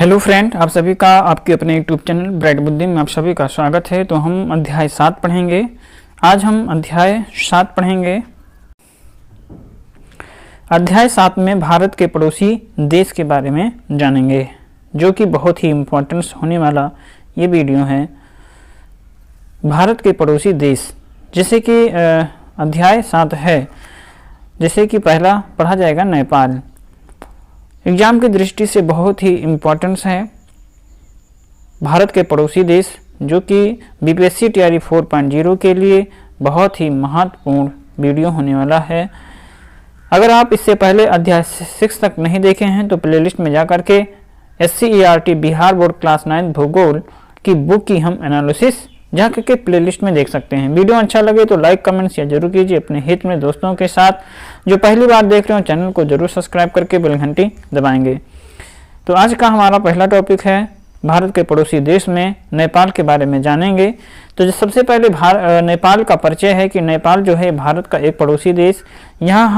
Hello friend, आप सभी का आपके अपने यूट्यूब चैनल ब्राइट बुद्धि में आप सभी का स्वागत है। तो हम अध्याय 7 पढ़ेंगे। आज हम अध्याय 7 पढ़ेंगे। अध्याय 7 में भारत के पड़ोसी देश के बारे में जानेंगे, जो कि बहुत ही इम्पोर्टेंस होने वाला ये वीडियो है। भारत के पड़ोसी देश, जैसे कि अध्याय 7 है, जैसे कि पहला पढ़ा जाएगा नेपाल। एग्जाम की दृष्टि से बहुत ही इम्पोर्टेंस है भारत के पड़ोसी देश, जो कि बीपीएससी तैयारी 4.0 के लिए बहुत ही महत्वपूर्ण वीडियो होने वाला है। अगर आप इससे पहले अध्याय 6 तक नहीं देखे हैं तो प्लेलिस्ट में जाकर के SCERT बिहार बोर्ड क्लास 9 भूगोल की बुक की हम एनालिसिस जाकर के प्लेलिस्ट में देख सकते हैं। वीडियो अच्छा लगे तो लाइक कमेंट शेयर जरूर कीजिए अपने हित में दोस्तों के साथ। जो पहली बार देख रहे हो चैनल को जरूर सब्सक्राइब करके बेल घंटी दबाएंगे। तो आज का हमारा पहला टॉपिक है भारत के पड़ोसी देश में नेपाल के बारे में जानेंगे। तो जो सबसे पहले नेपाल का परिचय है कि नेपाल जो है भारत का एक पड़ोसी देश। यहाँ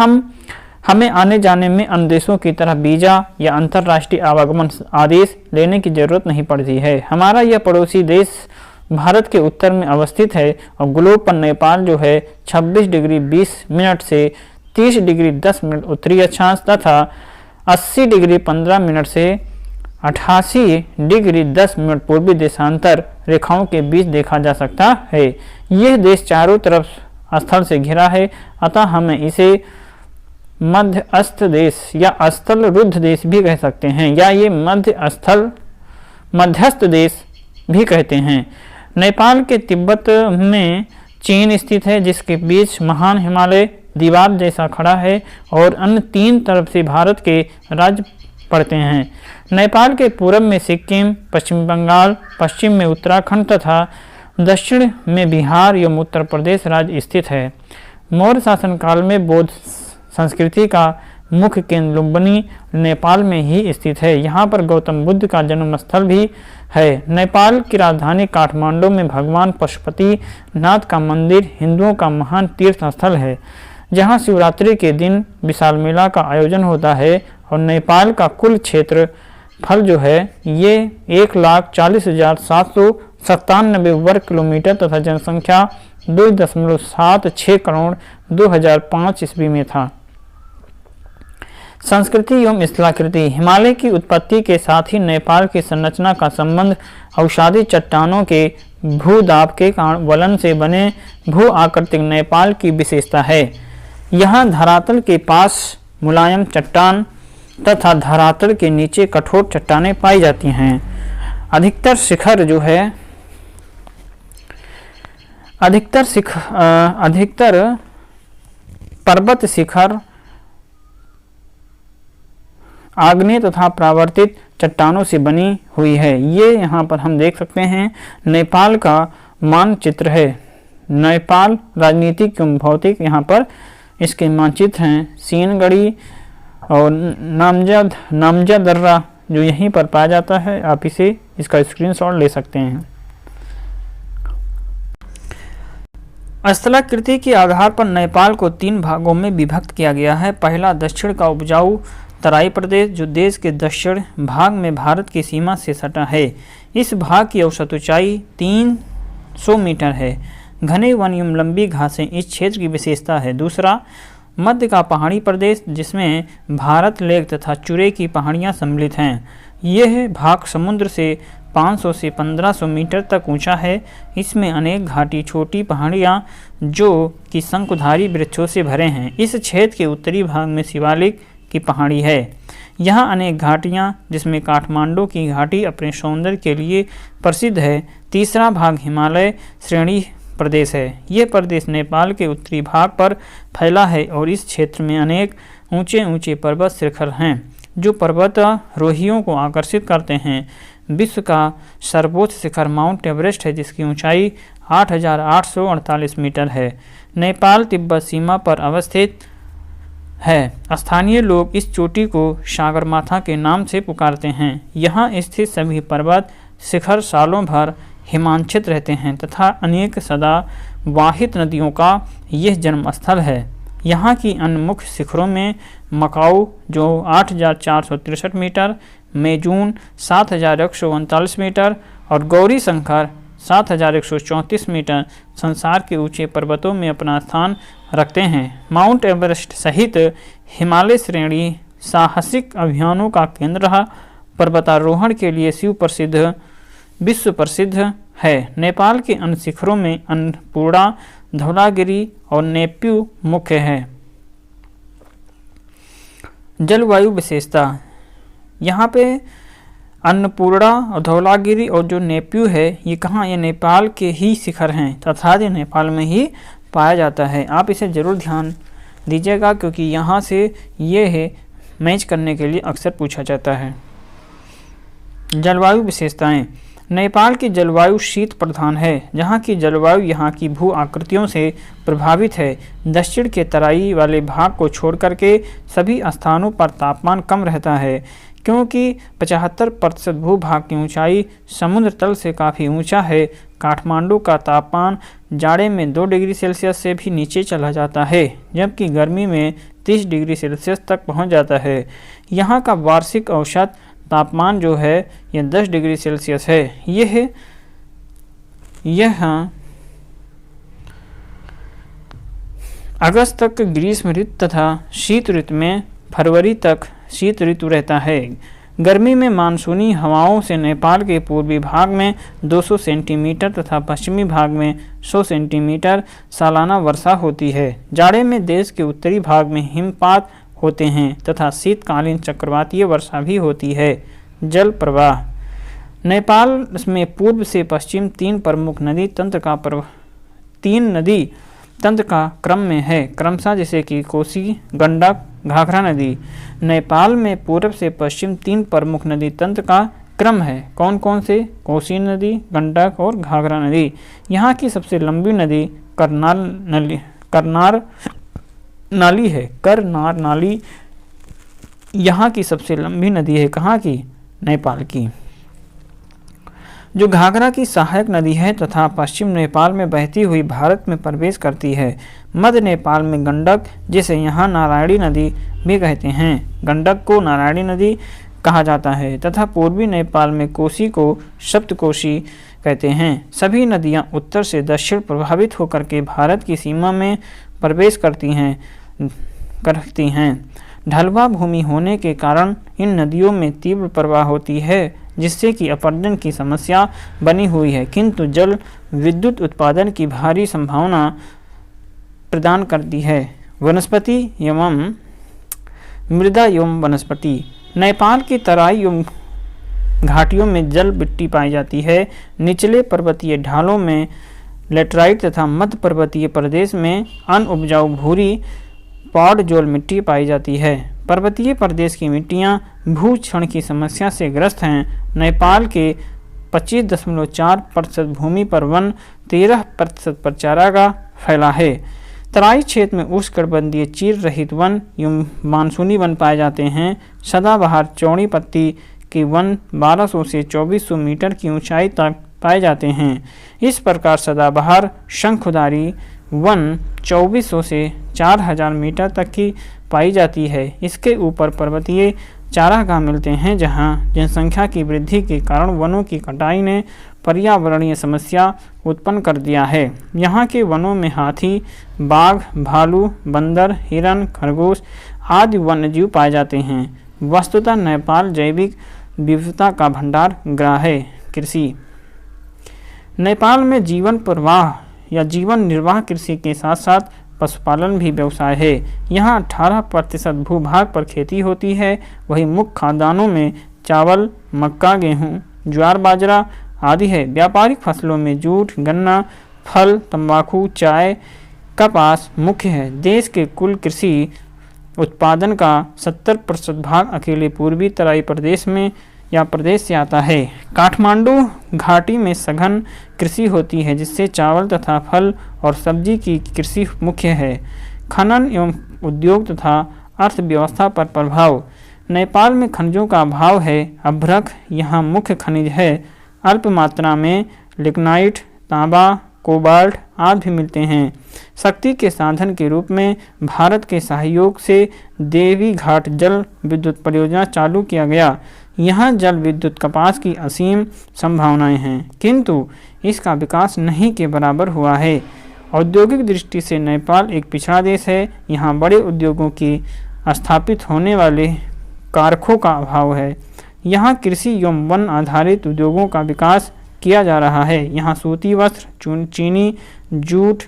हमें आने जाने में अन्य देशों की तरह वीजा या अंतर्राष्ट्रीय आवागमन आदेश लेने की जरूरत नहीं पड़ती है। हमारा यह पड़ोसी देश भारत के उत्तर में अवस्थित है और ग्लोब पर नेपाल जो है 26 डिग्री 20 मिनट से 30 डिग्री 10 मिनट उत्तरी अक्षांश तथा 80 डिग्री 15 मिनट से 88 डिग्री 10 मिनट पूर्वी देशांतर रेखाओं के बीच देखा जा सकता है। यह देश चारों तरफ स्थल से घिरा है, अतः हमें इसे मध्यस्थ देश या स्थल रुद्ध देश भी कह सकते हैं, या ये मध्यस्थ देश भी कहते हैं। नेपाल के तिब्बत में चीन स्थित है, जिसके बीच महान हिमालय दीवार जैसा खड़ा है और अन्य 3 तरफ से भारत के राज्य पड़ते हैं। नेपाल के पूर्व में सिक्किम, पश्चिम बंगाल, पश्चिम में उत्तराखंड तथा दक्षिण में बिहार एवं उत्तर प्रदेश राज्य स्थित है। मौर्य शासनकाल में बौद्ध संस्कृति का मुख्य केंद्र लुम्बिनी नेपाल में ही स्थित है। यहाँ पर गौतम बुद्ध का जन्म स्थल भी है। नेपाल की राजधानी काठमांडू में भगवान पशुपति नाथ का मंदिर हिंदुओं का महान तीर्थ स्थल है, जहाँ शिवरात्रि के दिन विशाल मेला का आयोजन होता है। और नेपाल का कुल क्षेत्र फल जो है ये 1,40,797 वर्ग किलोमीटर तथा जनसंख्या 2.76 करोड़ 2005 ईस्वी में था। संस्कृति एवं स्थलाकृति। हिमालय की उत्पत्ति के साथ ही नेपाल की संरचना का संबंध अवसादी चट्टानों के भूदाब के कारण वलन से बने भू आकृतिक नेपाल की विशेषता है। यहाँ धरातल के पास मुलायम चट्टान तथा धरातल के नीचे कठोर चट्टानें पाई जाती हैं। अधिकतर पर्वत शिखर आग्नेय तथा प्रावर्तित चट्टानों से बनी हुई है। ये यहाँ पर हम देख सकते हैं नेपाल का मानचित्र है। नेपाल राजनीतिक एवं भौतिक यहाँ पर इसके मानचित्र हैं। सीनगढ़ी और नामजा दर्रा जो यहीं पर पाया जाता है। आप इसका स्क्रीनशॉट ले सकते हैं। स्थलाकृति के आधार पर नेपाल को 3 भागों में विभक्त किया गया है। पहला, दक्षिण का उपजाऊ तराई प्रदेश, जो देश के दक्षिण भाग में भारत की सीमा से सटा है। इस भाग की औसत ऊंचाई 300 मीटर है। घने वन एवं लंबी घासें इस क्षेत्र की विशेषता है। दूसरा, मध्य का पहाड़ी प्रदेश, जिसमें भारत लेक तथा चुरे की पहाड़ियाँ सम्मिलित हैं। यह भाग समुद्र से 500 से 1500 मीटर तक ऊंचा है। इसमें अनेक घाटी छोटी पहाड़ियाँ जो कि शंकुधारी वृक्षों से भरे हैं। इस क्षेत्र के उत्तरी भाग में शिवालिक की पहाड़ी है। यहाँ अनेक घाटियाँ, जिसमें काठमांडू की घाटी अपने सौंदर्य के लिए प्रसिद्ध है। तीसरा भाग हिमालय श्रेणी प्रदेश है। ये प्रदेश नेपाल के उत्तरी भाग पर फैला है और इस क्षेत्र में अनेक ऊंचे ऊंचे पर्वत शिखर हैं, जो पर्वतारोहियों को आकर्षित करते हैं। विश्व का सर्वोच्च शिखर माउंट एवरेस्ट है, जिसकी ऊंचाई 8,848 मीटर है। नेपाल तिब्बत सीमा पर अवस्थित है। स्थानीय लोग इस चोटी को सागरमाथा के नाम से पुकारते हैं। यहाँ स्थित सभी पर्वत शिखर सालों भर हिमांचित रहते हैं तथा अनेक सदावाहित नदियों का यह जन्म स्थल है। यहाँ की अन्य मुख्य शिखरों में मकाऊ जो 8,463 मीटर, मेजून 7,139 मीटर और गौरी शंकर 7,134 मीटर संसार के ऊंचे पर्वतों में अपना स्थान रखते हैं। माउंट एवरेस्ट सहित हिमालय श्रेणी साहसिक अभियानों का केंद्र रहा। पर्वतारोहण के लिए विश्व प्रसिद्ध है। नेपाल के अन्य शिखरों में अन्नपूर्णा, धौलागिरी और नेप्यू मुख्य है। जलवायु विशेषता, यहाँ पे अन्नपूर्णा और धौलागिरी और जो नेप्यू है ये कहाँ, ये नेपाल के ही शिखर हैं तथा ये नेपाल में ही पाया जाता है। आप इसे ज़रूर ध्यान दीजिएगा क्योंकि यहाँ से ये है मैच करने के लिए अक्सर पूछा जाता है। जलवायु विशेषताएं, नेपाल की जलवायु शीत प्रधान है। जहाँ की जलवायु यहाँ की भू आकृतियों से प्रभावित है। दक्षिण के तराई वाले भाग को छोड़ करके सभी स्थानों पर तापमान कम रहता है क्योंकि 75% भूभाग की ऊंचाई समुद्र तल से काफ़ी ऊंचा है। काठमांडू का तापमान जाड़े में 2 डिग्री सेल्सियस से भी नीचे चला जाता है जबकि गर्मी में 30 डिग्री सेल्सियस तक पहुंच जाता है। यहाँ का वार्षिक औसत तापमान जो है यह 10 डिग्री सेल्सियस है। यह अगस्त तक ग्रीष्म ऋतु तथा शीत ऋतु में फरवरी तक शीत ऋतु रहता है। गर्मी में मानसूनी हवाओं से नेपाल के पूर्वी भाग में 200 सेंटीमीटर तथा पश्चिमी भाग में 100 सेंटीमीटर सालाना वर्षा होती है। जाड़े में देश के उत्तरी भाग में हिमपात होते हैं तथा शीतकालीन चक्रवातीय वर्षा भी होती है। जल प्रवाह, नेपाल में पूर्व से पश्चिम 3 प्रमुख नदी तंत्र का क्रम में है क्रमशः जैसे कि कोसी, गंडक, घाघरा नदी। नेपाल में पूर्व से पश्चिम 3 प्रमुख नदी तंत्र का क्रम है। कौन कौन से? कोसी नदी, गंडक और घाघरा नदी। यहाँ की सबसे लंबी नदी करनार नाली यहाँ की सबसे लंबी नदी है। कहाँ की? नेपाल की। जो घाघरा की सहायक नदी है तथा पश्चिम नेपाल में बहती हुई भारत में प्रवेश करती है। मध्य नेपाल में गंडक, जिसे यहाँ नारायणी नदी भी कहते हैं, गंडक को नारायणी नदी कहा जाता है तथा पूर्वी नेपाल में कोसी को सप्तकोशी कहते हैं। सभी नदियाँ उत्तर से दक्षिण प्रभावित होकर के भारत की सीमा में प्रवेश करती हैं। ढलवा भूमि होने के कारण इन नदियों में तीव्र प्रवाह होती है जिससे कि अपरदन की समस्या बनी हुई है, किंतु जल विद्युत उत्पादन की भारी संभावना प्रदान करती है। वनस्पति एवं मृदा एवं वनस्पति, नेपाल की तराई एवं घाटियों में जल मिट्टी पाई जाती है। निचले पर्वतीय ढालों में लेटराइट तथा मध्य पर्वतीय प्रदेश में अनउपजाऊ भूरी पॉडजोल मिट्टी पाई जाती है। पर्वतीय प्रदेश की मिट्टियाँ भू क्षरण की समस्या से ग्रस्त हैं। नेपाल के 25.4% भूमि पर वन, 13% पर चारागाह फैला है। तराई क्षेत्र में उष्णकटिबंधीय चीड़ रहित वन एवं मानसूनी वन पाए जाते हैं। सदाबहार चौड़ी पत्ती के वन 1200 से 2400 मीटर की ऊंचाई तक पाए जाते हैं। इस प्रकार सदाबहार शंखुधारी वन 2400 से 4000 मीटर तक की पाई जाती है। इसके ऊपर पर्वतीय चारागाह मिलते हैं जहां जनसंख्या की वृद्धि के कारण वनों की कटाई ने पर्यावरणीय समस्या उत्पन्न कर दिया है। यहाँ के वनों में हाथी, बाघ, भालू, बंदर, हिरन, खरगोश आदि वन्यजीव पाए जाते हैं। वस्तुतः नेपाल जैविक विविधता का भंडार गृह है। कृषि, नेपाल में जीवन प्रवाह या जीवन निर्वाह कृषि के साथ साथ पशुपालन भी व्यवसाय है। यहाँ 18% भूभाग पर खेती होती है। वही मुख्य खाद्यान्नों में चावल, मक्का, गेहूँ, ज्वार, बाजरा आदि है। व्यापारिक फसलों में जूट, गन्ना, फल, तंबाकू, चाय, कपास मुख्य है। देश के कुल कृषि उत्पादन का 70% भाग अकेले पूर्वी तराई प्रदेश में या प्रदेश से आता है। काठमांडू घाटी में सघन कृषि होती है जिससे चावल तथा फल और सब्जी की कृषि मुख्य है। खनन एवं उद्योग तथा अर्थव्यवस्था पर प्रभाव, नेपाल में खनिजों का अभाव है। अभ्रक यहाँ मुख्य खनिज है। अल्प मात्रा में लिग्नाइट, तांबा, कोबाल्ट आदि भी मिलते हैं। शक्ति के साधन के रूप में भारत के सहयोग से देवी घाट जल विद्युत परियोजना चालू किया गया। यहाँ जल विद्युत कपास की असीम संभावनाएं हैं, किंतु इसका विकास नहीं के बराबर हुआ है। औद्योगिक दृष्टि से नेपाल एक पिछड़ा देश है। यहाँ बड़े उद्योगों की स्थापित होने वाले कारखानों का अभाव है। यहाँ कृषि एवं वन आधारित उद्योगों का विकास किया जा रहा है। यहाँ सूती वस्त्र, चीनी, जूट,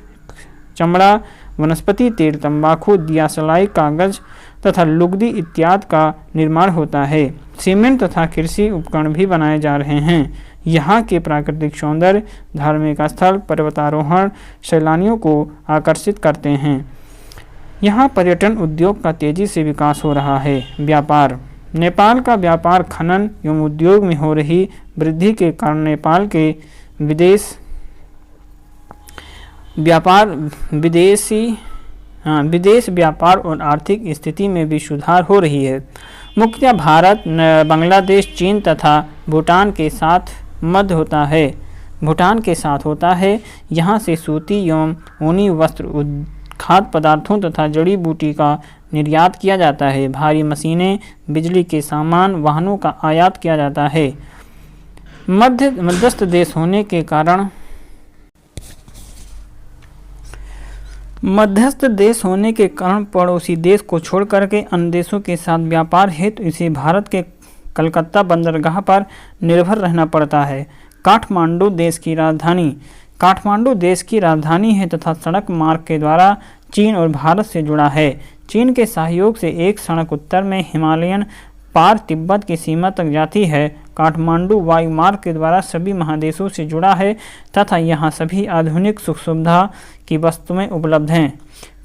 चमड़ा, वनस्पति तेल, तंबाकू, दियासलाई, कागज तथा लुगदी इत्यादि का निर्माण होता है। सीमेंट तथा कृषि उपकरण भी बनाए जा रहे हैं। यहाँ के प्राकृतिक सौंदर्य, धार्मिक स्थल, पर्वतारोहण सैलानियों को आकर्षित करते हैं। यहाँ पर्यटन उद्योग का तेजी से विकास हो रहा है। व्यापार, नेपाल का व्यापार खनन एवं उद्योग में हो रही वृद्धि के कारण नेपाल के विदेश व्यापार और आर्थिक स्थिति में भी सुधार हो रही है। मुख्यतः भारत, बांग्लादेश, चीन तथा भूटान के साथ होता है। यहाँ से सूती एवं ऊनी वस्त्र, खाद्य पदार्थों तथा जड़ी बूटी का निर्यात किया जाता है। भारी मशीनें, बिजली के सामान, वाहनों का आयात किया जाता है। मध्यस्थ देश होने के कारण पड़ोसी देश को छोड़ करके अन्य देशों के साथ व्यापार हेतु इसे भारत के कलकत्ता बंदरगाह पर निर्भर रहना पड़ता है। काठमांडू देश की राजधानी है तथा सड़क मार्ग के द्वारा चीन और भारत से जुड़ा है। चीन के सहयोग से एक सड़क उत्तर में हिमालयन पार तिब्बत की सीमा तक जाती है। काठमांडू वायु मार्ग के द्वारा सभी महादेशों से जुड़ा है तथा यहाँ सभी आधुनिक सुख सुविधा की वस्तुएं उपलब्ध हैं।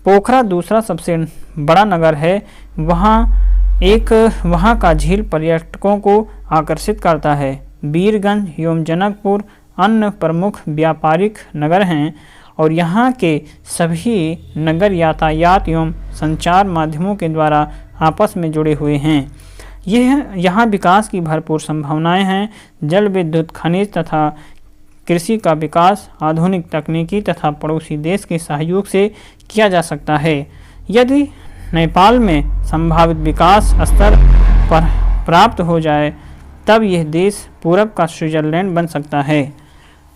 पोखरा दूसरा सबसे बड़ा नगर है। वहाँ का झील पर्यटकों को आकर्षित करता है। वीरगंज एवं जनकपुर अन्य प्रमुख व्यापारिक नगर हैं और यहाँ के सभी नगर यातायात एवं संचार माध्यमों के द्वारा आपस में जुड़े हुए हैं। यहाँ विकास की भरपूर संभावनाएं हैं। जल विद्युत, खनिज तथा कृषि का विकास आधुनिक तकनीकी तथा पड़ोसी देश के सहयोग से किया जा सकता है। यदि नेपाल में संभावित विकास स्तर पर प्राप्त हो जाए तब यह देश पूरब का स्विट्जरलैंड बन सकता है।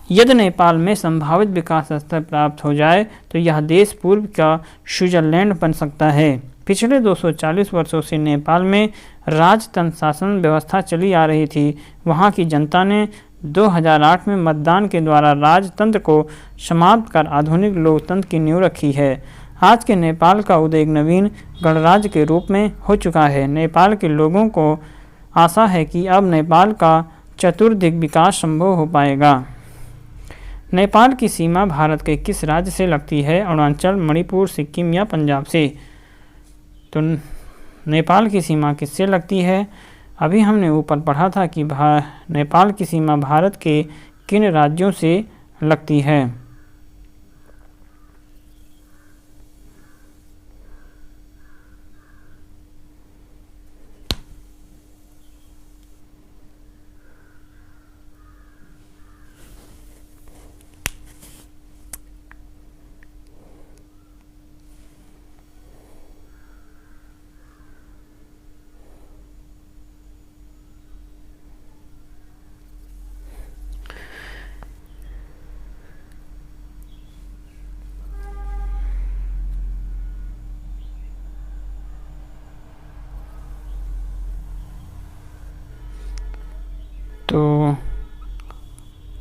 यदि नेपाल में संभावित विकास स्तर प्राप्त हो जाए तो यह देश पूर्व का स्विट्जरलैंड बन सकता है। पिछले 240 वर्षों से नेपाल में राजतंत्र शासन व्यवस्था चली आ रही थी। वहाँ की जनता ने 2008 में मतदान के द्वारा राजतंत्र को समाप्त कर आधुनिक लोकतंत्र की नींव रखी है। आज के नेपाल का उदय एक नवीन गणराज्य के रूप में हो चुका है। नेपाल के लोगों को आशा है कि अब नेपाल का चतुर्दिक विकास संभव हो पाएगा। नेपाल की सीमा भारत के किस राज्य से लगती है? अरुणाचल, मणिपुर, सिक्किम या पंजाब से? तो नेपाल की सीमा किससे लगती है? अभी हमने ऊपर पढ़ा था कि नेपाल की सीमा भारत के किन राज्यों से लगती है। तो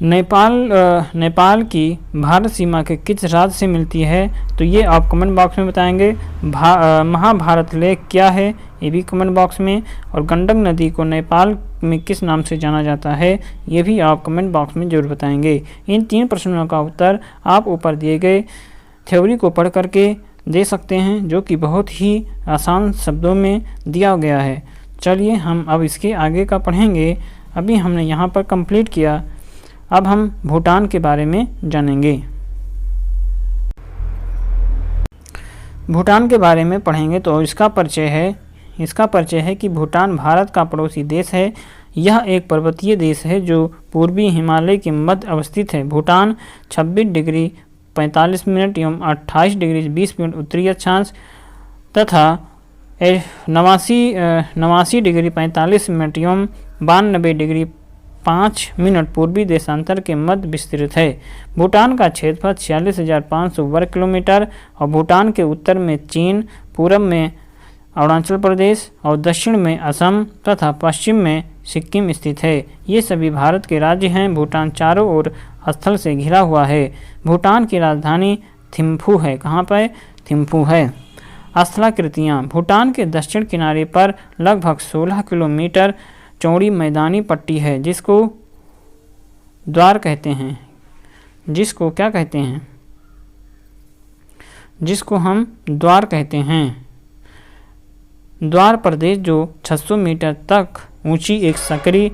नेपाल की भारत सीमा के किस राज्य से मिलती है? तो ये आप कमेंट बॉक्स में बताएंगे। महाभारत लेक क्या है? ये भी कमेंट बॉक्स में। और गंडक नदी को नेपाल में किस नाम से जाना जाता है? ये भी आप कमेंट बॉक्स में जरूर बताएंगे। इन 3 प्रश्नों का उत्तर आप ऊपर दिए गए थ्योरी को पढ़ करके दे सकते हैं, जो कि बहुत ही आसान शब्दों में दिया गया है। चलिए हम अब इसके आगे का पढ़ेंगे। अभी हमने यहाँ पर कंप्लीट किया। अब हम भूटान के बारे में जानेंगे। भूटान के बारे में पढ़ेंगे तो इसका परिचय है कि भूटान भारत का पड़ोसी देश है। यह एक पर्वतीय देश है जो पूर्वी हिमालय के मध्य अवस्थित है। भूटान 26 डिग्री 45 मिनट एवं 28 डिग्री 20 मिनट उत्तरी अक्षांश तथा 89 डिग्री 45 मिनट एवं 92 डिग्री 5 मिनट पूर्वी देशांतर के मध्य विस्तृत है। भूटान का क्षेत्रफल 46,500 वर्ग किलोमीटर और भूटान के उत्तर में चीन, पूर्व में अरुणाचल प्रदेश और दक्षिण में असम तथा पश्चिम में सिक्किम स्थित है। ये सभी भारत के राज्य हैं। भूटान चारों ओर स्थल से घिरा हुआ है। भूटान की राजधानी थिम्फू है। कहाँ पर? थिम्फू है। स्थलाकृतियाँ। भूटान के दक्षिण किनारे पर लगभग 16 किलोमीटर चौड़ी मैदानी पट्टी है जिसको द्वार कहते हैं। जिसको क्या कहते हैं? जिसको हम द्वार कहते हैं। द्वार प्रदेश जो 600 मीटर तक ऊंची एक सकरी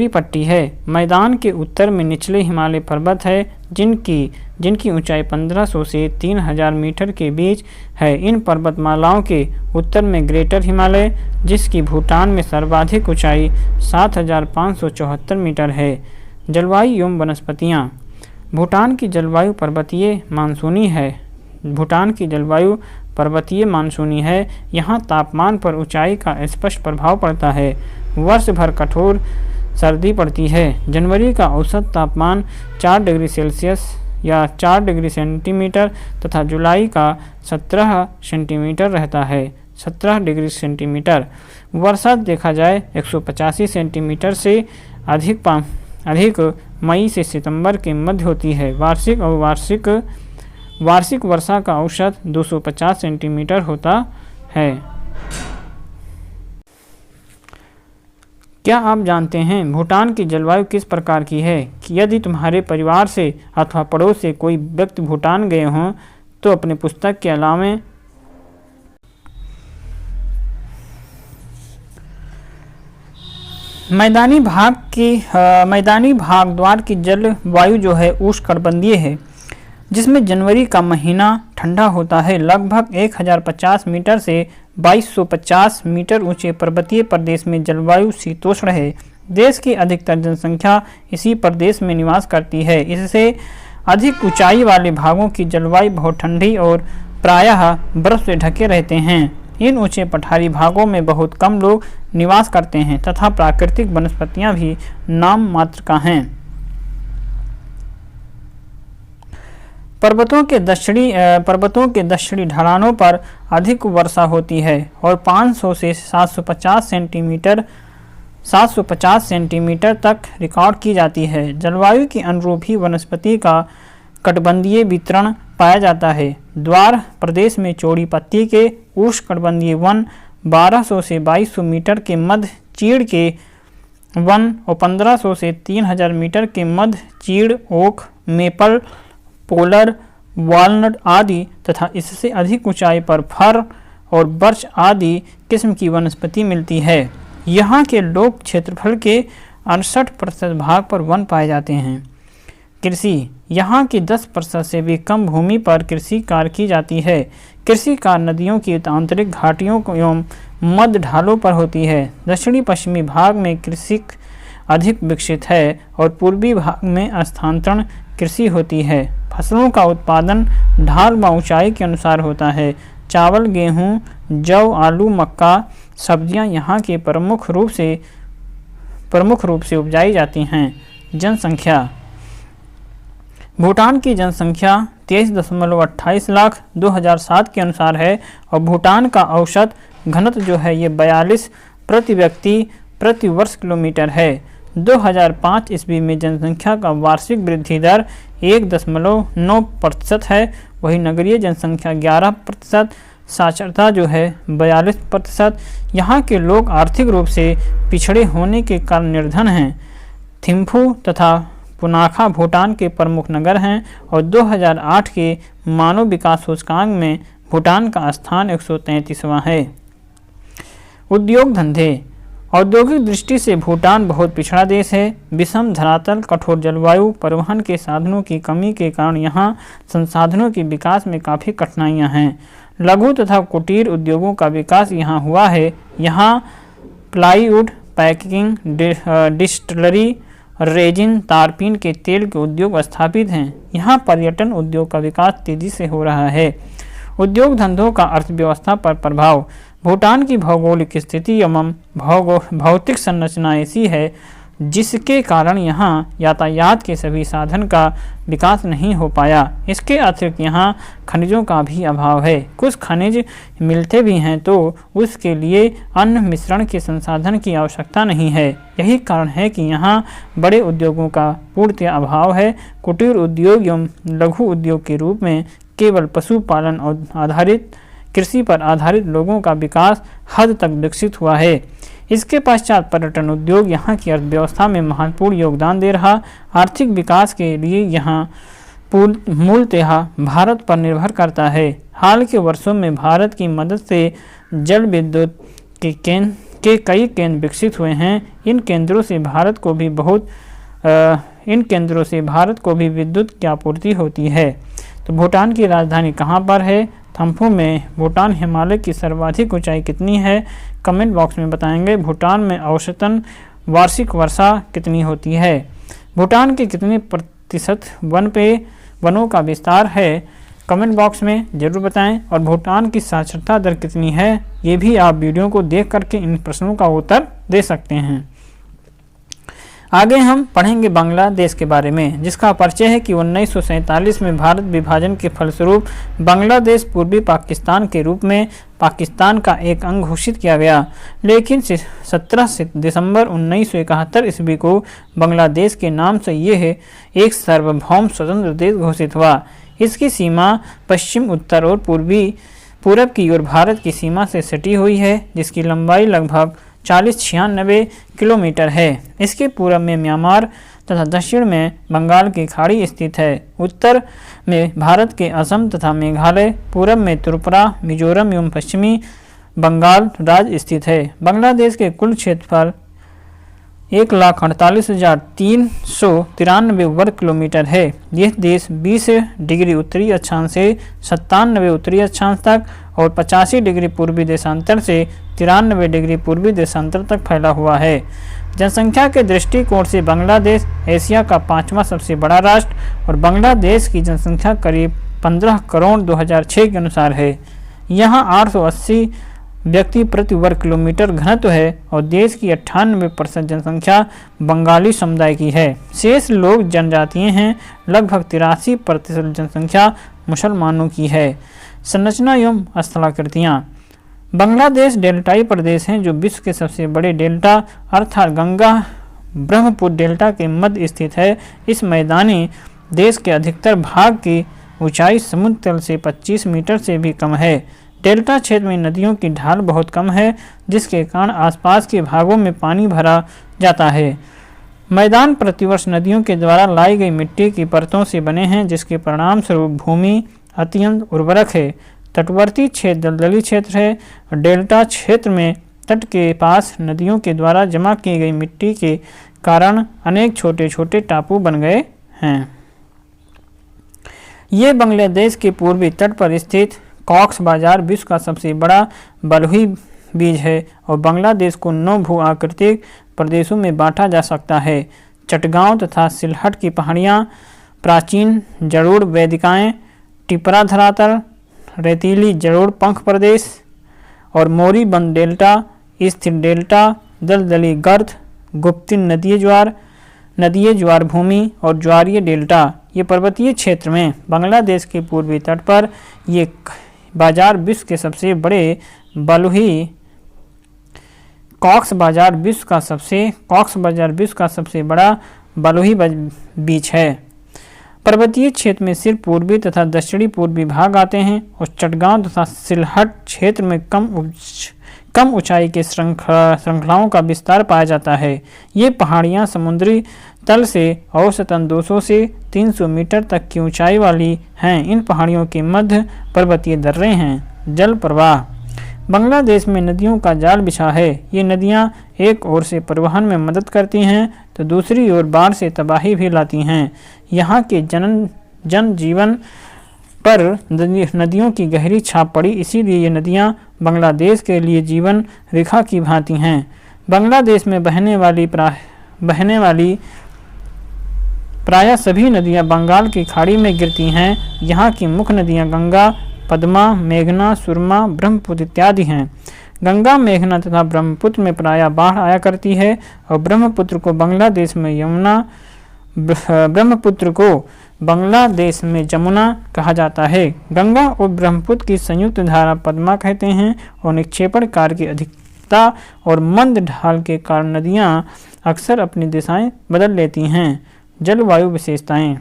पट्टी है। मैदान के उत्तर में निचले हिमालय पर्वत है जिनकी ऊंचाई 1500 से 3000 मीटर के बीच है। इन पर्वतमालाओं के उत्तर में ग्रेटर हिमालय जिसकी भूटान में सर्वाधिक ऊंचाई 7574 मीटर है। जलवायु एवं वनस्पतियाँ। भूटान की जलवायु पर्वतीय मानसूनी है। यहाँ तापमान पर ऊंचाई का स्पष्ट प्रभाव पड़ता है। वर्ष भर कठोर सर्दी पड़ती है। जनवरी का औसत तापमान 4 डिग्री सेल्सियस या 4 डिग्री सेंटीमीटर तथा जुलाई का 17 सेंटीमीटर रहता है। 17 डिग्री सेंटीमीटर। वर्षा देखा जाए 185 सेंटीमीटर से अधिक मई से सितंबर के मध्य होती है। वार्षिक वर्षा का औसत 250 सेंटीमीटर होता है। क्या आप जानते हैं भूटान की जलवायु किस प्रकार की है? कि यदि तुम्हारे परिवार से अथवा पड़ोस से कोई व्यक्ति भूटान गए हों तो अपने पुस्तक के अलावे मैदानी भाग द्वार की जलवायु जो है उष्णकटिबंधीय है जिसमें जनवरी का महीना ठंडा होता है। लगभग 1050 मीटर से 2250 मीटर ऊंचे पर्वतीय प्रदेश में जलवायु शीतोष्ण है। देश की अधिकतर जनसंख्या इसी प्रदेश में निवास करती है। इससे अधिक ऊंचाई वाले भागों की जलवायु बहुत ठंडी और प्रायः बर्फ से ढके रहते हैं। इन ऊंचे पठारी भागों में बहुत कम लोग निवास करते हैं तथा प्राकृतिक वनस्पतियां भी नाम मात्र का हैं। पर्वतों के दक्षिणी ढलानों पर अधिक वर्षा होती है और 500 से 750 सेंटीमीटर तक रिकॉर्ड की जाती है। जलवायु के अनुरूप ही वनस्पति का कटिबंधीय वितरण पाया जाता है। द्वार प्रदेश में चौड़ी पत्ती के उष्णकटिबंधीय वन 1200 से 2200 मीटर के मध्य चीड़ के वन और 1500 से 3000 मीटर के मध्य चीड़, ओक, मेपल, पोलर, वॉलनट आदि तथा इससे अधिक ऊंचाई पर फर और बर्च आदि किस्म की वनस्पति मिलती है। यहाँ के लोक क्षेत्रफल के 68% भाग पर वन पाए जाते हैं। कृषि। यहाँ की 10% से भी कम भूमि पर कृषि कार्य की जाती है। कृषि कार्य नदियों की आंतरिक घाटियों एवं मध्य ढालों पर होती है। दक्षिणी पश्चिमी भाग में कृषि अधिक विकसित है और पूर्वी भाग में स्थानांतरण कृषि होती है। फसलों का उत्पादन ढाल व ऊंचाई के अनुसार होता है। चावल, गेहूं, जौ, आलू, मक्का, सब्जियां यहाँ के प्रमुख रूप से उपजाई जाती हैं। जनसंख्या। भूटान की जनसंख्या 23.28 लाख 2007 के अनुसार है और भूटान का औसत घनत्व जो है ये 42 प्रति व्यक्ति प्रति वर्ष किलोमीटर है। 2005 ईस्वी में जनसंख्या का वार्षिक वृद्धि दर 1.9% है। वही नगरीय जनसंख्या 11%, साक्षरता जो है 42%। यहाँ के लोग आर्थिक रूप से पिछड़े होने के कारण निर्धन हैं। थिम्फू तथा पुनाखा भूटान के प्रमुख नगर हैं और 2008 के मानव विकास सूचकांक में भूटान का स्थान 133वां है। उद्योग धंधे। औद्योगिक दृष्टि से भूटान बहुत पिछड़ा देश है। विषम धरातल, कठोर जलवायु, परिवहन के साधनों की कमी के कारण यहाँ संसाधनों के विकास में काफ़ी कठिनाइयाँ हैं। लघु तथा कुटीर उद्योगों का विकास यहाँ हुआ है। यहाँ प्लाईवुड, पैकेजिंग, डिस्टिलरी, रेजिन, तारपीन के तेल के उद्योग स्थापित हैं। यहाँ पर्यटन उद्योग का विकास तेजी से हो रहा है। उद्योग धंधों का अर्थव्यवस्था पर प्रभाव। भूटान की भौगोलिक स्थिति एवं भौतिक संरचना ऐसी है जिसके कारण यहाँ यातायात के सभी साधन का विकास नहीं हो पाया। इसके अतिरिक्त यहाँ खनिजों का भी अभाव है। कुछ खनिज मिलते भी हैं तो उसके लिए अन्य मिश्रण के संसाधन की आवश्यकता नहीं है। यही कारण है कि यहाँ बड़े उद्योगों का पूर्णतः अभाव है। कुटीर उद्योग एवं लघु उद्योग के रूप में केवल पशुपालन और आधारित कृषि पर आधारित लोगों का विकास हद तक विकसित हुआ है। इसके पश्चात पर्यटन उद्योग यहाँ की अर्थव्यवस्था में महत्वपूर्ण योगदान दे रहा। आर्थिक विकास के लिए यहाँ मूलतः भारत पर निर्भर करता है। हाल के वर्षों में भारत की मदद से जल विद्युत के कई केंद्र विकसित हुए हैं। इन केंद्रों से भारत को भी विद्युत की आपूर्ति होती है। तो भूटान की राजधानी कहाँ पर है? थिम्पू में। भूटान हिमालय की सर्वाधिक ऊंचाई कितनी है? कमेंट बॉक्स में बताएंगे। भूटान में औसतन वार्षिक वर्षा कितनी होती है? भूटान के कितने प्रतिशत वनों का विस्तार है? कमेंट बॉक्स में ज़रूर बताएं। और भूटान की साक्षरता दर कितनी है? ये भी आप वीडियो को देख करके इन प्रश्नों का उत्तर दे सकते हैं। आगे हम पढ़ेंगे बांग्लादेश के बारे में, जिसका परिचय है कि 1947 में भारत विभाजन के फलस्वरूप बांग्लादेश पूर्वी पाकिस्तान के रूप में पाकिस्तान का एक अंग घोषित किया गया। लेकिन 17 दिसंबर 1971 ईस्वी को बांग्लादेश के नाम से यह एक सार्वभौम स्वतंत्र देश घोषित हुआ। इसकी सीमा पश्चिम, उत्तर और पूरब की ओर भारत की सीमा से सटी हुई है, जिसकी लंबाई लगभग 40-96 किलोमीटर है। इसके पूर्व में म्यांमार तथा दक्षिण में बंगाल की खाड़ी स्थित है। उत्तर में भारत के असम तथा मेघालय, पूर्व में त्रिपुरा, मिजोरम एवं पश्चिमी बंगाल राज्य स्थित है। बांग्लादेश के कुल क्षेत्रफल 1,48,393 वर्ग किलोमीटर है। यह देश 20 डिग्री उत्तरी अक्षांश से 97 उत्तरी अक्षांश तक और 85 डिग्री पूर्वी देशांतर से 93 डिग्री पूर्वी देशांतर तक फैला हुआ है। जनसंख्या के दृष्टिकोण से बांग्लादेश एशिया का 5वां सबसे बड़ा राष्ट्र और बांग्लादेश की जनसंख्या करीब 15 करोड़ 2006 के अनुसार है। यहाँ 880 व्यक्ति प्रति वर्ग किलोमीटर घनत्व है और देश की 98% जनसंख्या बंगाली समुदाय की है। शेष लोग जनजातीय हैं। लगभग 83% जनसंख्या मुसलमानों की है। संरचना एवं स्थलाकृतियाँ। बांग्लादेश डेल्टाई प्रदेश हैं जो विश्व के सबसे बड़े डेल्टा अर्थात गंगा ब्रह्मपुत्र डेल्टा के मध्य स्थित है। इस मैदानी देश के अधिकतर भाग की ऊंचाई समुद्र तल से 25 मीटर से भी कम है। डेल्टा क्षेत्र में नदियों की ढाल बहुत कम है, जिसके कारण आसपास के भागों में पानी भरा जाता है। मैदान प्रतिवर्ष नदियों के द्वारा लाई गई मिट्टी की परतों से बने हैं, जिसके परिणाम स्वरूप भूमि अत्यंत उर्वरक है। तटवर्ती क्षेत्र दलदली क्षेत्र है। डेल्टा क्षेत्र में तट के पास नदियों के द्वारा जमा की गई मिट्टी के कारण अनेक छोटे छोटे टापू बन गए हैं। ये बांग्लादेश के पूर्वी तट पर स्थित कॉक्स बाजार विश्व का सबसे बड़ा बलुई बीज है और बांग्लादेश को 9 भू आकृतिक प्रदेशों में बांटा जा सकता है। चटगांव तथा सिलहट की पहाड़ियाँ, प्राचीन जड़ोड़ वेदिकाएँ, टिपरा धरातल, रेतीली जड़ोड़ पंख प्रदेश और मोरी बंद डेल्टा, स्थिर डेल्टा, दलदली गर्त, गुप्तिन नदीय ज्वार भूमि और ज्वारीय डेल्टा। ये पर्वतीय क्षेत्र में बांग्लादेश के पूर्वी तट पर ये बाजार विश्व के सबसे बड़े बलुई कॉक्स बाजार विश्व का सबसे बड़ा बलुई बीच है। पर्वतीय क्षेत्र में सिर्फ पूर्वी तथा दक्षिणी पूर्वी भाग आते हैं और चटगांव तथा सिलहट क्षेत्र में कम ऊंचाई के श्रृंखलाओं का विस्तार पाया जाता है। ये पहाड़ियाँ समुद्री तल से औसतन 200 से 300 मीटर तक की ऊंचाई वाली हैं। इन पहाड़ियों के मध्य पर्वतीय दर्रे हैं। जल प्रवाह। बांग्लादेश में नदियों का जाल बिछा है। ये नदियाँ एक ओर से परिवहन में मदद करती हैं तो दूसरी ओर बाढ़ से तबाही भी लाती हैं। यहाँ के जनजीवन पर नदियों की गहरी छाप पड़ी, इसीलिए ये नदियाँ बांग्लादेश के लिए जीवन रेखा की भांति हैं। बांग्लादेश में बहने वाली प्रायः सभी नदियां बंगाल की खाड़ी में गिरती हैं। यहाँ की मुख्य नदियां गंगा, पद्मा, मेघना, सुरमा, ब्रह्मपुत्र इत्यादि हैं। गंगा, मेघना तथा ब्रह्मपुत्र में प्रायः बाढ़ आया करती है और ब्रह्मपुत्र को बांग्लादेश में जमुना कहा जाता है। गंगा और ब्रह्मपुत्र की संयुक्त धारा पद्मा कहते हैं और निक्षेपण कार्य की अधिकता और मंद ढाल के कारण नदियां अक्सर अपनी दिशाएं बदल लेती हैं। जलवायु विशेषताएं।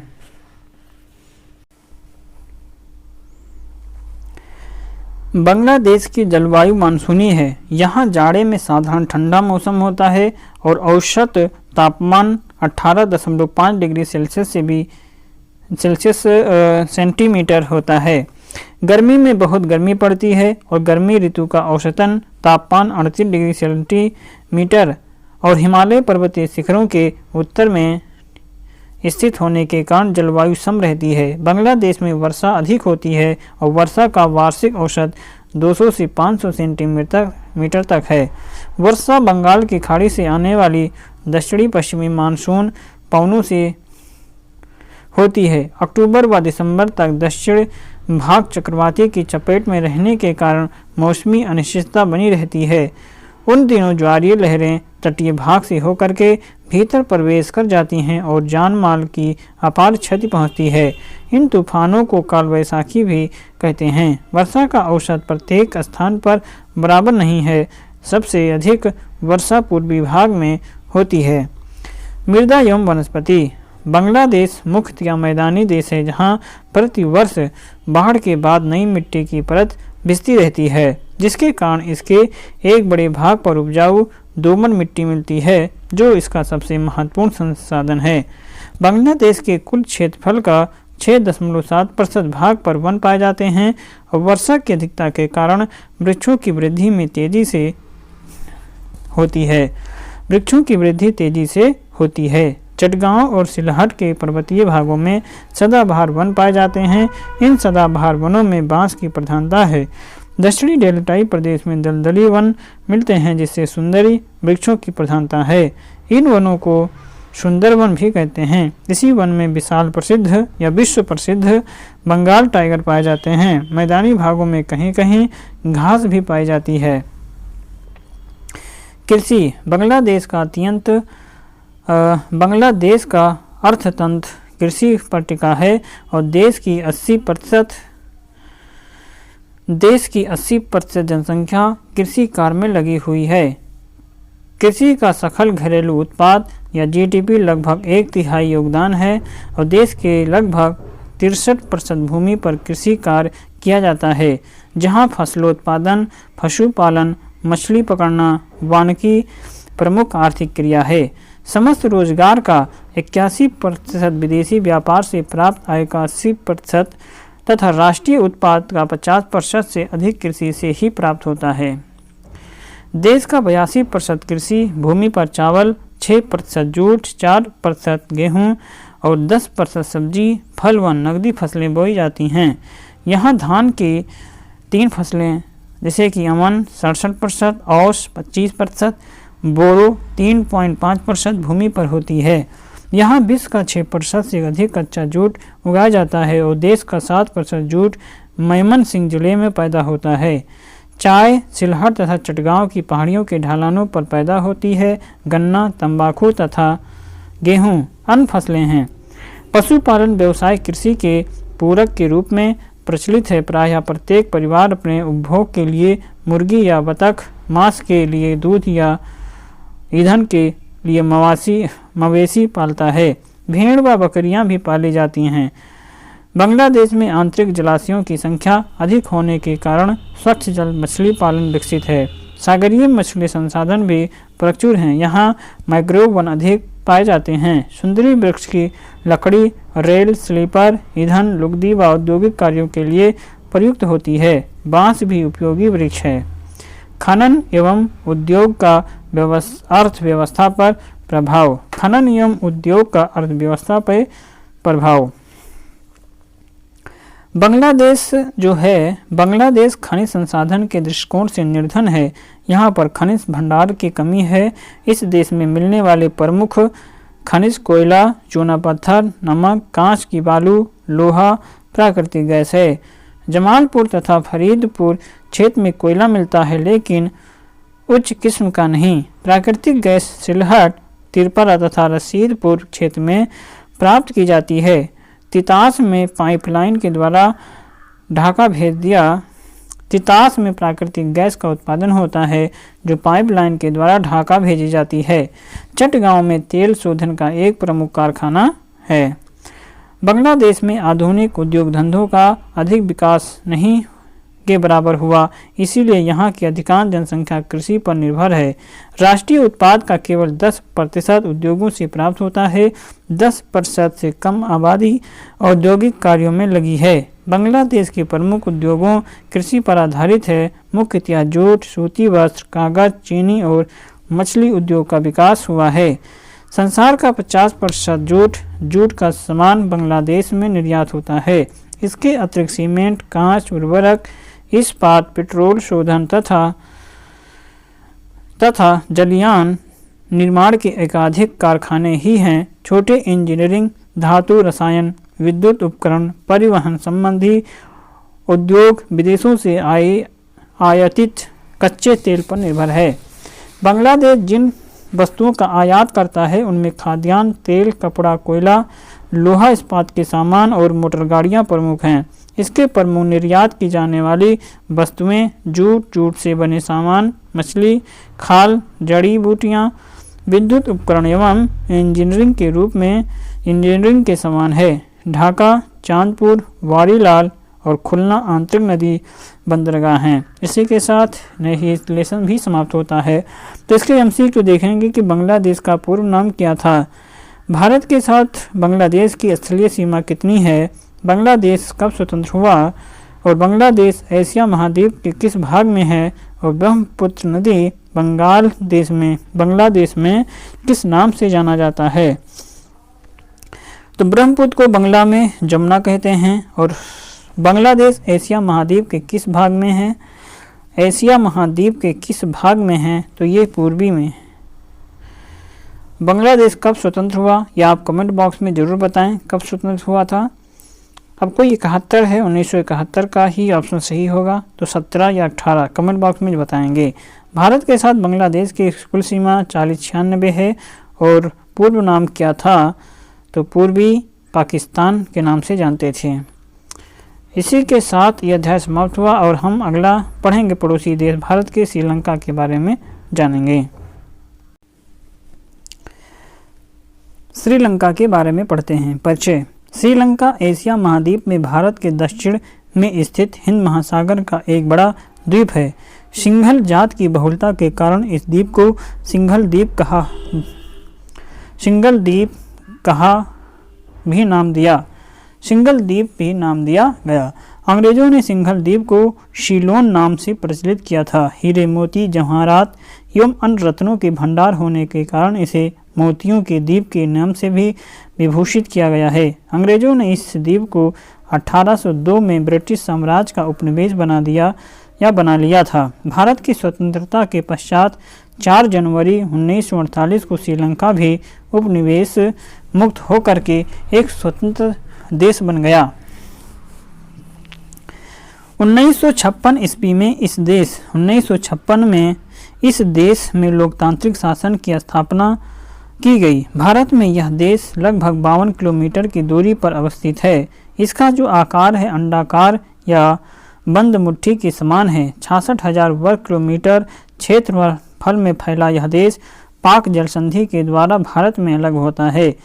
बांग्लादेश की जलवायु मानसूनी है। यहाँ जाड़े में साधारण ठंडा मौसम होता है और औसत तापमान 18.5 डिग्री सेल्सियस सेंटीमीटर होता है। गर्मी में बहुत गर्मी पड़ती है और गर्मी ऋतु का औसतन तापमान 38 डिग्री सेंटीमीटर और हिमालय पर्वतीय शिखरों के उत्तर में स्थित होने के कारण जलवायु सम रहती है। बांग्लादेश में वर्षा अधिक होती है और वर्षा का वार्षिक औसत 200 से 500 सेंटीमीटर तक है। वर्षा बंगाल की खाड़ी से आने वाली दक्षिणी पश्चिमी मानसून पवनों से होती है। अक्टूबर व दिसंबर तक दक्षिण भाग चक्रवाती की चपेट में रहने के कारण मौसमी अनिश्चितता बनी रहती है। उन दिनों ज्वारीय लहरें तटीय भाग से होकर के भीतर प्रवेश कर जाती हैं और जान माल की अपार क्षति पहुंचती है। इन तूफानों को कालवैसाखी भी कहते हैं। वर्षा का औसत प्रत्येक स्थान पर बराबर नहीं है। सबसे अधिक वर्षा पूर्वी भाग में होती है। मृदा एवं वनस्पति। बांग्लादेश मुख्यतः मैदानी देश है, जहाँ प्रति वर्ष बाढ़ के बाद नई मिट्टी की परत भिजती रहती है, जिसके कारण इसके एक बड़े भाग पर उपजाऊ दोमट मिट्टी मिलती है, जो इसका सबसे महत्वपूर्ण संसाधन है। बांग्लादेश के कुल क्षेत्रफल का 6.7% भाग पर वन पाए जाते हैं और वर्षा की अधिकता के कारण वृक्षों की वृद्धि में तेजी से होती है। चटगांव और सिलहट के पर्वतीय भागों में सदाबहार वन पाए जाते हैं। इन सदाबहार वनों में बांस की प्रधानता है। दक्षिणी डेल्टाई प्रदेश में दलदली वन मिलते हैं, जिससे सुंदरी वृक्षों की प्रधानता है। इन वनों को सुंदरवन भी कहते हैं। इसी वन में विशाल प्रसिद्ध या विश्व प्रसिद्ध बंगाल टाइगर पाए जाते हैं। मैदानी भागों में कहीं कहीं घास भी पाई जाती है। कृषि। बांग्लादेश का अर्थतंत्र कृषि पर टिका है और देश की 80% जनसंख्या कृषि कार्य में लगी हुई है। कृषि का सकल घरेलू उत्पाद या जीडीपी लगभग 1/3 योगदान है और देश के लगभग 63% भूमि पर कृषि कार्य किया जाता है, जहां फसलोत्पादन, पशुपालन, मछली पकड़ना, वानिकी प्रमुख आर्थिक क्रिया है। समस्त रोजगार का 81%, विदेशी व्यापार से प्राप्त आय का 80% तथा राष्ट्रीय उत्पाद का 50% से अधिक कृषि से ही प्राप्त होता है। देश का 82% कृषि भूमि पर चावल, 6% जूट, 4% गेहूं और 10% सब्जी, फल व नकदी फसलें बोई जाती हैं। यहाँ धान की 3 फसलें जैसे कि अमन 67%, औस 25%, बोरो 3.5% भूमि पर होती है। यहाँ विश्व का 6% से अधिक कच्चा जूट उगाया जाता है और देश का 7% जूट मयमनसिंह जिले में पैदा होता है। चाय सिलहट तथा चटगांव की पहाड़ियों के ढलानों पर पैदा होती है। गन्ना, तंबाकू तथा गेहूं अन्य फसलें हैं। पशुपालन व्यवसाय कृषि के पूरक के रूप में प्रचलित है। प्रायः प्रत्येक परिवार अपने उपभोग के लिए मुर्गी या बतख, मांस के लिए दूध या ईंधन के लिए मवेशी पालता है। भेड़ व बकरियां भी पाली जाती हैं। बांग्लादेश में आंतरिक जलाशयों की संख्या अधिक होने के कारण स्वच्छ जल मछली पालन विकसित है। सागरीय मछली संसाधन भी प्रचुर हैं। यहाँ मैंग्रोव वन अधिक पाए जाते हैं। सुंदरी वृक्ष की लकड़ी रेल, स्लीपर, ईंधन, लुगदी व औद्योगिक कार्यों के लिए प्रयुक्त होती है। बांस भी उपयोगी वृक्ष है। खनन एवं उद्योग का अर्थव्यवस्था पर प्रभाव। खनन एवं उद्योग का अर्थव्यवस्था पर प्रभाव। बांग्लादेश जो है, बांग्लादेश खनिज संसाधन के दृष्टिकोण से निर्धन है। यहाँ पर खनिज भंडार की कमी है। इस देश में मिलने वाले प्रमुख खनिज कोयला, चूना पत्थर, नमक, कांच की बालू, लोहा, प्राकृतिक गैस है। जमालपुर तथा फरीदपुर क्षेत्र में कोयला मिलता है, लेकिन उच्च किस्म का नहीं। प्राकृतिक गैस सिलहट, तिरपरा तथा रसीदपुर क्षेत्र में प्राप्त की जाती है। तितास में पाइपलाइन के द्वारा ढाका भेज दिया। तितास में प्राकृतिक गैस का उत्पादन होता है, जो पाइपलाइन के द्वारा ढाका भेजी जाती है। चटगांव में तेल शोधन का एक प्रमुख कारखाना है। बांग्लादेश में आधुनिक उद्योग धंधों का अधिक विकास नहीं के बराबर हुआ, इसीलिए यहाँ की अधिकांश जनसंख्या कृषि पर निर्भर है। राष्ट्रीय उत्पाद का केवल 10% उद्योगों से प्राप्त होता है। 10% से कम आबादी औद्योगिक कार्यों में लगी है। बांग्लादेश के प्रमुख उद्योगों कृषि पर आधारित है। मुख्यतः जूट, सूती वस्त्र, कागज, चीनी और मछली उद्योग का विकास हुआ है। संसार का 50% जूट का सामान बांग्लादेश में निर्यात होता है। इसके अतिरिक्त सीमेंट, कांच, उर्वरक, इस्पात, पेट्रोल शोधन तथा जलयान निर्माण के एकाधिक कारखाने ही हैं। छोटे इंजीनियरिंग, धातु, रसायन, विद्युत उपकरण, परिवहन संबंधी उद्योग विदेशों से आयातित कच्चे तेल पर निर्भर है। बांग्लादेश जिन वस्तुओं का आयात करता है उनमें खाद्यान्न, तेल, कपड़ा, कोयला, लोहा, इस्पात के सामान और मोटर गाड़ियाँ प्रमुख हैं। इसके प्रमुख निर्यात की जाने वाली वस्तुएं जूट से बने सामान, मछली, खाल, जड़ी बूटियाँ, विद्युत उपकरण एवं इंजीनियरिंग के रूप में इंजीनियरिंग के सामान है। ढाका, चांदपुर, वारीलाल और खुलना आंतरिक नदी बंदरगाह हैं। इसी के साथ नई लेसन भी समाप्त होता है। तो इसके एमसीक्यू देखेंगे कि बांग्लादेश का पूर्व नाम क्या था, भारत के साथ बांग्लादेश की स्थलीय सीमा कितनी है, बांग्लादेश कब स्वतंत्र हुआ और बांग्लादेश एशिया महाद्वीप के किस भाग में है और ब्रह्मपुत्र नदी बांग्लादेश में किस नाम से जाना जाता है। तो ब्रह्मपुत्र को बांग्ला में जमुना कहते हैं। और बांग्लादेश एशिया महाद्वीप के किस भाग में है, एशिया महाद्वीप के किस भाग में है, तो ये पूर्वी में। बांग्लादेश कब स्वतंत्र हुआ, या आप कमेंट बॉक्स में ज़रूर बताएं कब स्वतंत्र हुआ था। आपको 71 है, 1971 का ही ऑप्शन सही होगा। तो 17 या 18 कमेंट बॉक्स में बताएंगे। भारत के साथ बांग्लादेश की कुल सीमा 4096 है और पूर्व नाम क्या था, तो पूर्वी पाकिस्तान के नाम से जानते थे। इसी के साथ यह अध्याय समाप्त हुआ और हम अगला पढ़ेंगे पड़ोसी देश भारत के श्रीलंका के बारे में जानेंगे। श्रीलंका के बारे में पढ़ते हैं। परिचय। श्रीलंका एशिया महाद्वीप में भारत के दक्षिण में स्थित हिंद महासागर का एक बड़ा द्वीप है। सिंघल जात की बहुलता के कारण इस द्वीप को सिंघल द्वीप भी नाम दिया गया। अंग्रेजों ने सिंघल द्वीप को शिलोन नाम से प्रचलित किया था। हीरे, मोती, जवाहरात एवं अन्य रत्नों के भंडार होने के कारण इसे मोतियों के द्वीप के नाम से भी विभूषित किया गया है। अंग्रेजों ने इस द्वीप को 1802 में ब्रिटिश साम्राज्य का उपनिवेश बना लिया था। भारत की स्वतंत्रता के पश्चात 4 जनवरी 1948 को श्रीलंका भी उपनिवेश मुक्त होकर के एक स्वतंत्र देश बन गया। 1956 ईस्वी में इस देश में लोकतांत्रिक शासन की स्थापना की गई। भारत में यह देश लगभग 52 किलोमीटर की दूरी पर अवस्थित है। इसका जो आकार है अंडाकार या बंद मुट्ठी के समान है। 66,000 वर्ग किलोमीटर क्षेत्रफल में फैला यह देश पाक जल संधि के द्वारा भारत में अलग होता है।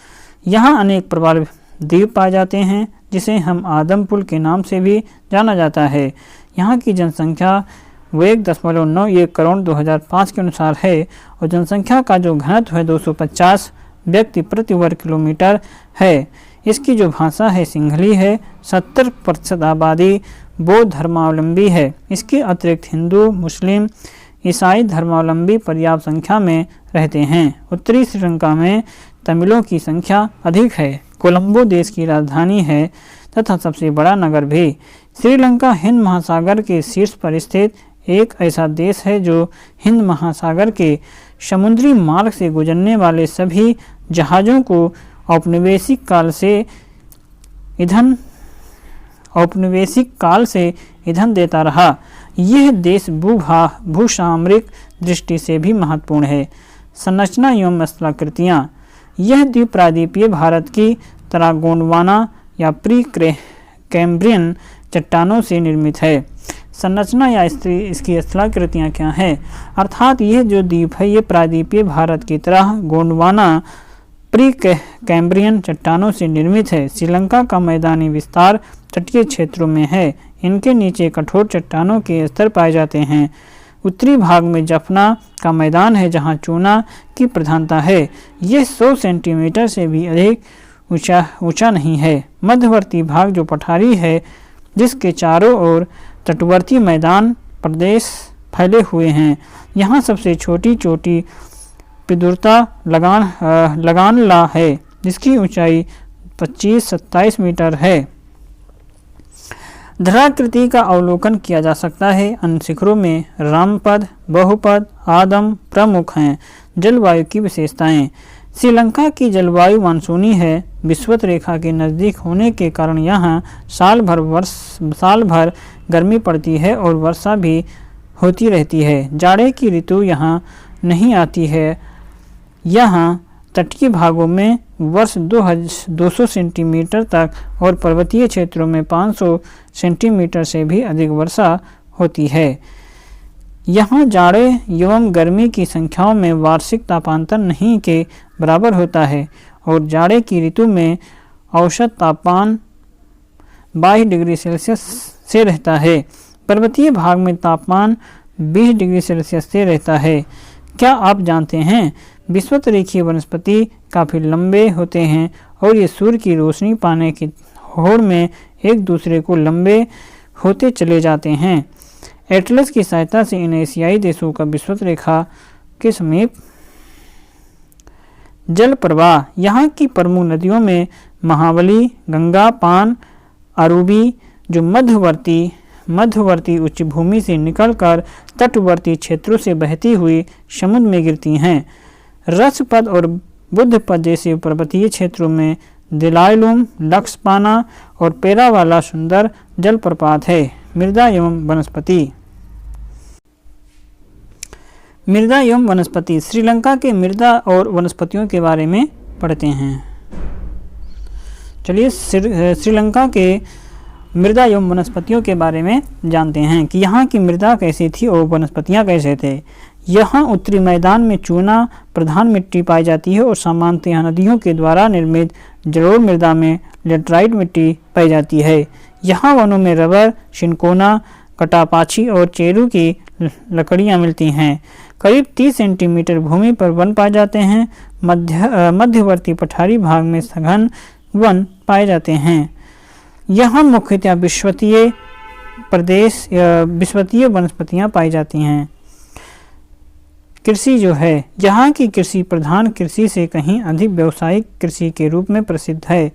यहाँ अनेक प्रवाल द्वीप पाए जाते हैं, जिसे हम आदमपुल के नाम से भी जाना जाता है। यहाँ की जनसंख्या 1.91 करोड़ 2005 के अनुसार है और जनसंख्या का जो घनत्व है 250 व्यक्ति प्रति वर्ग किलोमीटर है। इसकी जो भाषा है सिंहली है। 70% आबादी बौद्ध धर्मावलंबी है। इसके अतिरिक्त हिंदू, मुस्लिम, ईसाई धर्मावलंबी पर्याप्त संख्या में रहते हैं। उत्तरी श्रीलंका में तमिलों की संख्या अधिक है। कोलंबो देश की राजधानी है। तथा सबसे बड़ा नगर भी। श्रीलंका हिंद महासागर के शीर्ष पर स्थित एक ऐसा देश है जो हिंद महासागर के समुद्री मार्ग से गुजरने वाले सभी जहाज़ों को औपनिवेशिक काल से ईंधन देता रहा। यह देश भूसामरिक दृष्टि से भी महत्वपूर्ण है। संरचना एवं स्थलाकृतियाँ। यह द्वीप प्रायद्वीपीय भारत की तरह गोंडवाना या प्री कैम्ब्रियन चट्टानों से निर्मित है। संरचना या इसकी स्थलाकृतियाँ क्या हैं? अर्थात यह जो द्वीप है ये प्रायद्वीपीय भारत की तरह गोंडवाना प्री कैम्ब्रियन चट्टानों से निर्मित है। श्रीलंका का मैदानी विस्तार तटीय क्षेत्रों में है। इनके नीचे कठोर चट्टानों के स्तर पाए जाते हैं। उत्तरी भाग में जफना का मैदान है जहां चूना की प्रधानता है। यह 100 सेंटीमीटर से भी अधिक ऊंचा नहीं है। मध्यवर्ती भाग जो पठारी है जिसके चारों ओर तटवर्ती मैदान प्रदेश फैले हुए हैं। यहाँ सबसे छोटी चोटी पिदुरता लगानला है जिसकी ऊंचाई 25-27 मीटर है। धराकृति का अवलोकन किया जा सकता है। अन्य शिखरों में रामपद, बहुपद, आदम प्रमुख हैं। जलवायु की विशेषताएं। श्रीलंका की जलवायु मानसूनी है। विषुवत रेखा के नज़दीक होने के कारण यहाँ साल भर गर्मी पड़ती है और वर्षा भी होती रहती है। जाड़े की ऋतु यहाँ नहीं आती है। यहाँ तटीय भागों में वर्ष 200 सेंटीमीटर तक और पर्वतीय क्षेत्रों में 500 सेंटीमीटर से भी अधिक वर्षा होती है। यहाँ जाड़े एवं गर्मी की संख्याओं में वार्षिक तापांतर नहीं के बराबर होता है और जाड़े की ऋतु में औसत तापमान 22 डिग्री सेल्सियस से रहता है। पर्वतीय भाग में तापमान 20 डिग्री सेल्सियस से रहता है। क्या आप जानते हैं विषुवत रेखीय वनस्पति काफ़ी लंबे होते हैं और ये सूर्य की रोशनी पाने की होड़ में एक दूसरे को लंबे होते चले जाते हैं। एटलस की सहायता से इन एशियाई देशों का विषुवत रेखा के समीप जल प्रवाह। यहाँ की प्रमुख नदियों में महावली, गंगा, पान, अरूबी जो मध्यवर्ती उच्च भूमि से निकलकर तटवर्ती क्षेत्रों से बहती हुई समुद्र में गिरती हैं। रसपद और बुद्धपद जैसे पर्वतीय क्षेत्रों में दिलायलुम, लक्सपाना और पेरावाला सुंदर जलप्रपात है। मृदा एवं वनस्पति। श्रीलंका के मृदा और वनस्पतियों के बारे में पढ़ते हैं। चलिए श्रीलंका के मृदा एवं वनस्पतियों के बारे में जानते हैं कि यहाँ की मृदा कैसी थी और वनस्पतियाँ कैसे थे। यहाँ उत्तरी मैदान में चूना प्रधान मिट्टी पाई जाती है और सामान्यतः नदियों के द्वारा निर्मित जलोढ़ मृदा में लेटराइट मिट्टी पाई जाती है। यहाँ वनों में रबर, सिनकोना, कटापाछी और चेरू की लकड़ियाँ मिलती हैं। करीब 30 सेंटीमीटर भूमि पर वन पाए जाते हैं। मध्यवर्ती पठारी भाग में सघन वन पाए जाते हैं। यहाँ मुख्यतः विषवतीय वनस्पतियाँ पाई जाती हैं। कृषि जो है यहाँ की कृषि प्रधान कृषि से कहीं अधिक व्यावसायिक कृषि के रूप में प्रसिद्ध है।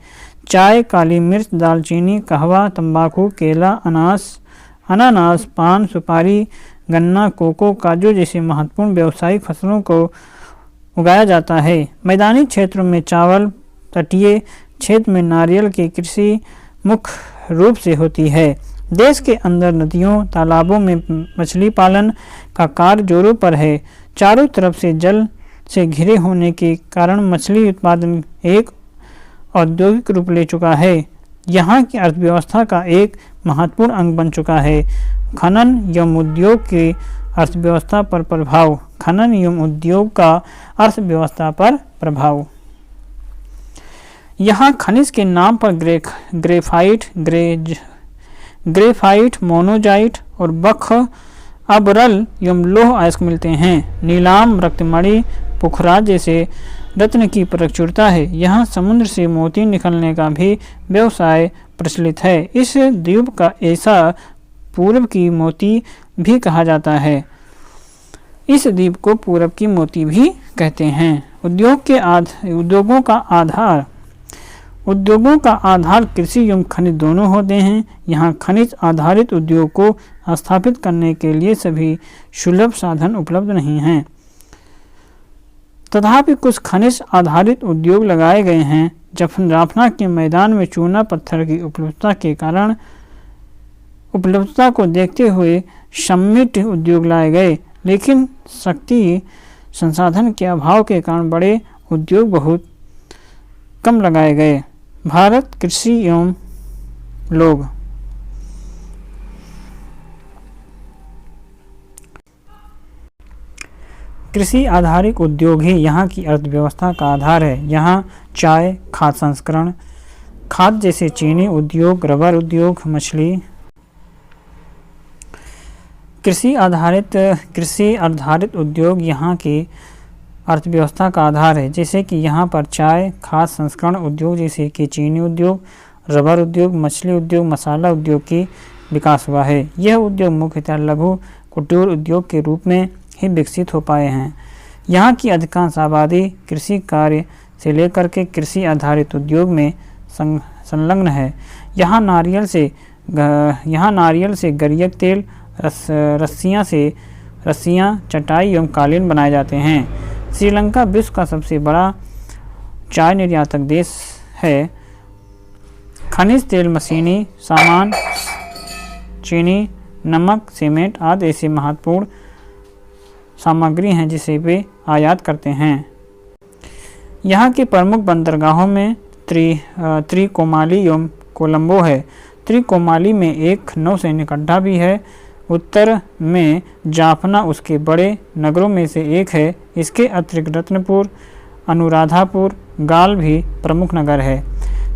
चाय, काली मिर्च, दालचीनी, कहवा, तंबाकू, केला, अनानास, पान, सुपारी, गन्ना, कोको, काजू जैसे महत्वपूर्ण व्यावसायिक फसलों को उगाया जाता है। मैदानी क्षेत्रों में चावल, तटीय क्षेत्र में नारियल की कृषि मुख्य रूप से होती है। देश के अंदर नदियों, तालाबों में मछली पालन का कार्य जोरों पर है। चारों तरफ से जल से घिरे होने के कारण मछली उत्पादन एक औद्योगिक रूप ले चुका है। यहाँ की अर्थव्यवस्था का एक महत्वपूर्ण अंग बन चुका है। खनन एवं उद्योग की अर्थव्यवस्था पर प्रभाव। यहाँ खनिज के नाम पर ग्रेफाइट, मोनोजाइट और बख अबरल एवं लौह अयस्क मिलते हैं। नीलाम, रक्तमणि, पुखराज जैसे रत्न की प्रचुरता है। यहाँ समुद्र से मोती निकलने का भी व्यवसाय प्रचलित है। इस द्वीप का ऐसा पूर्व की मोती भी कहा जाता है। इस द्वीप को पूरब की मोती भी कहते हैं। उद्योगों का आधार। उद्योगों का आधार कृषि एवं खनिज दोनों होते हैं। यहाँ खनिज आधारित उद्योग को स्थापित करने के लिए सभी सुलभ साधन उपलब्ध नहीं हैं। तथापि कुछ खनिज आधारित उद्योग लगाए गए हैं। जाफना के मैदान में चूना पत्थर की उपलब्धता को देखते हुए सम्मिलित उद्योग लाए गए, लेकिन शक्ति संसाधन के अभाव के कारण बड़े उद्योग बहुत कम लगाए गए। भारत कृषि एवं लोग। कृषि आधारित उद्योग ही यहाँ की अर्थव्यवस्था का आधार है। यहाँ चाय, खाद्य संस्करण, खाद जैसे चीनी उद्योग, रबर उद्योग, मछली। कृषि आधारित उद्योग यहाँ की अर्थव्यवस्था का आधार है, जैसे कि यहाँ पर चाय, खाद्य संस्करण उद्योग जैसे कि चीनी उद्योग, रबर उद्योग, मछली उद्योग, मसाला उद्योग की विकास हुआ है। यह उद्योग मुख्यतः लघु कुटीर उद्योग के रूप में ही विकसित हो पाए हैं। यहाँ की अधिकांश आबादी कृषि कार्य से लेकर के कृषि आधारित उद्योग में संलग्न है। यहाँ नारियल से गरियक तेल, रस्सियाँ, चटाई एवं कालीन बनाए जाते हैं। श्रीलंका विश्व का सबसे बड़ा चाय निर्यातक देश है। खनिज तेल, मशीनी सामान, चीनी, नमक, सीमेंट आदि ऐसी महत्वपूर्ण सामग्री हैं जिसे वे आयात करते हैं। यहाँ के प्रमुख बंदरगाहों में त्रिकोमाली एवं कोलंबो है। त्रिकोमाली में एक नौसैनिक अड्डा भी है। उत्तर में जाफना उसके बड़े नगरों में से एक है। इसके अतिरिक्त रत्नपुर, अनुराधापुर, गाल भी प्रमुख नगर है।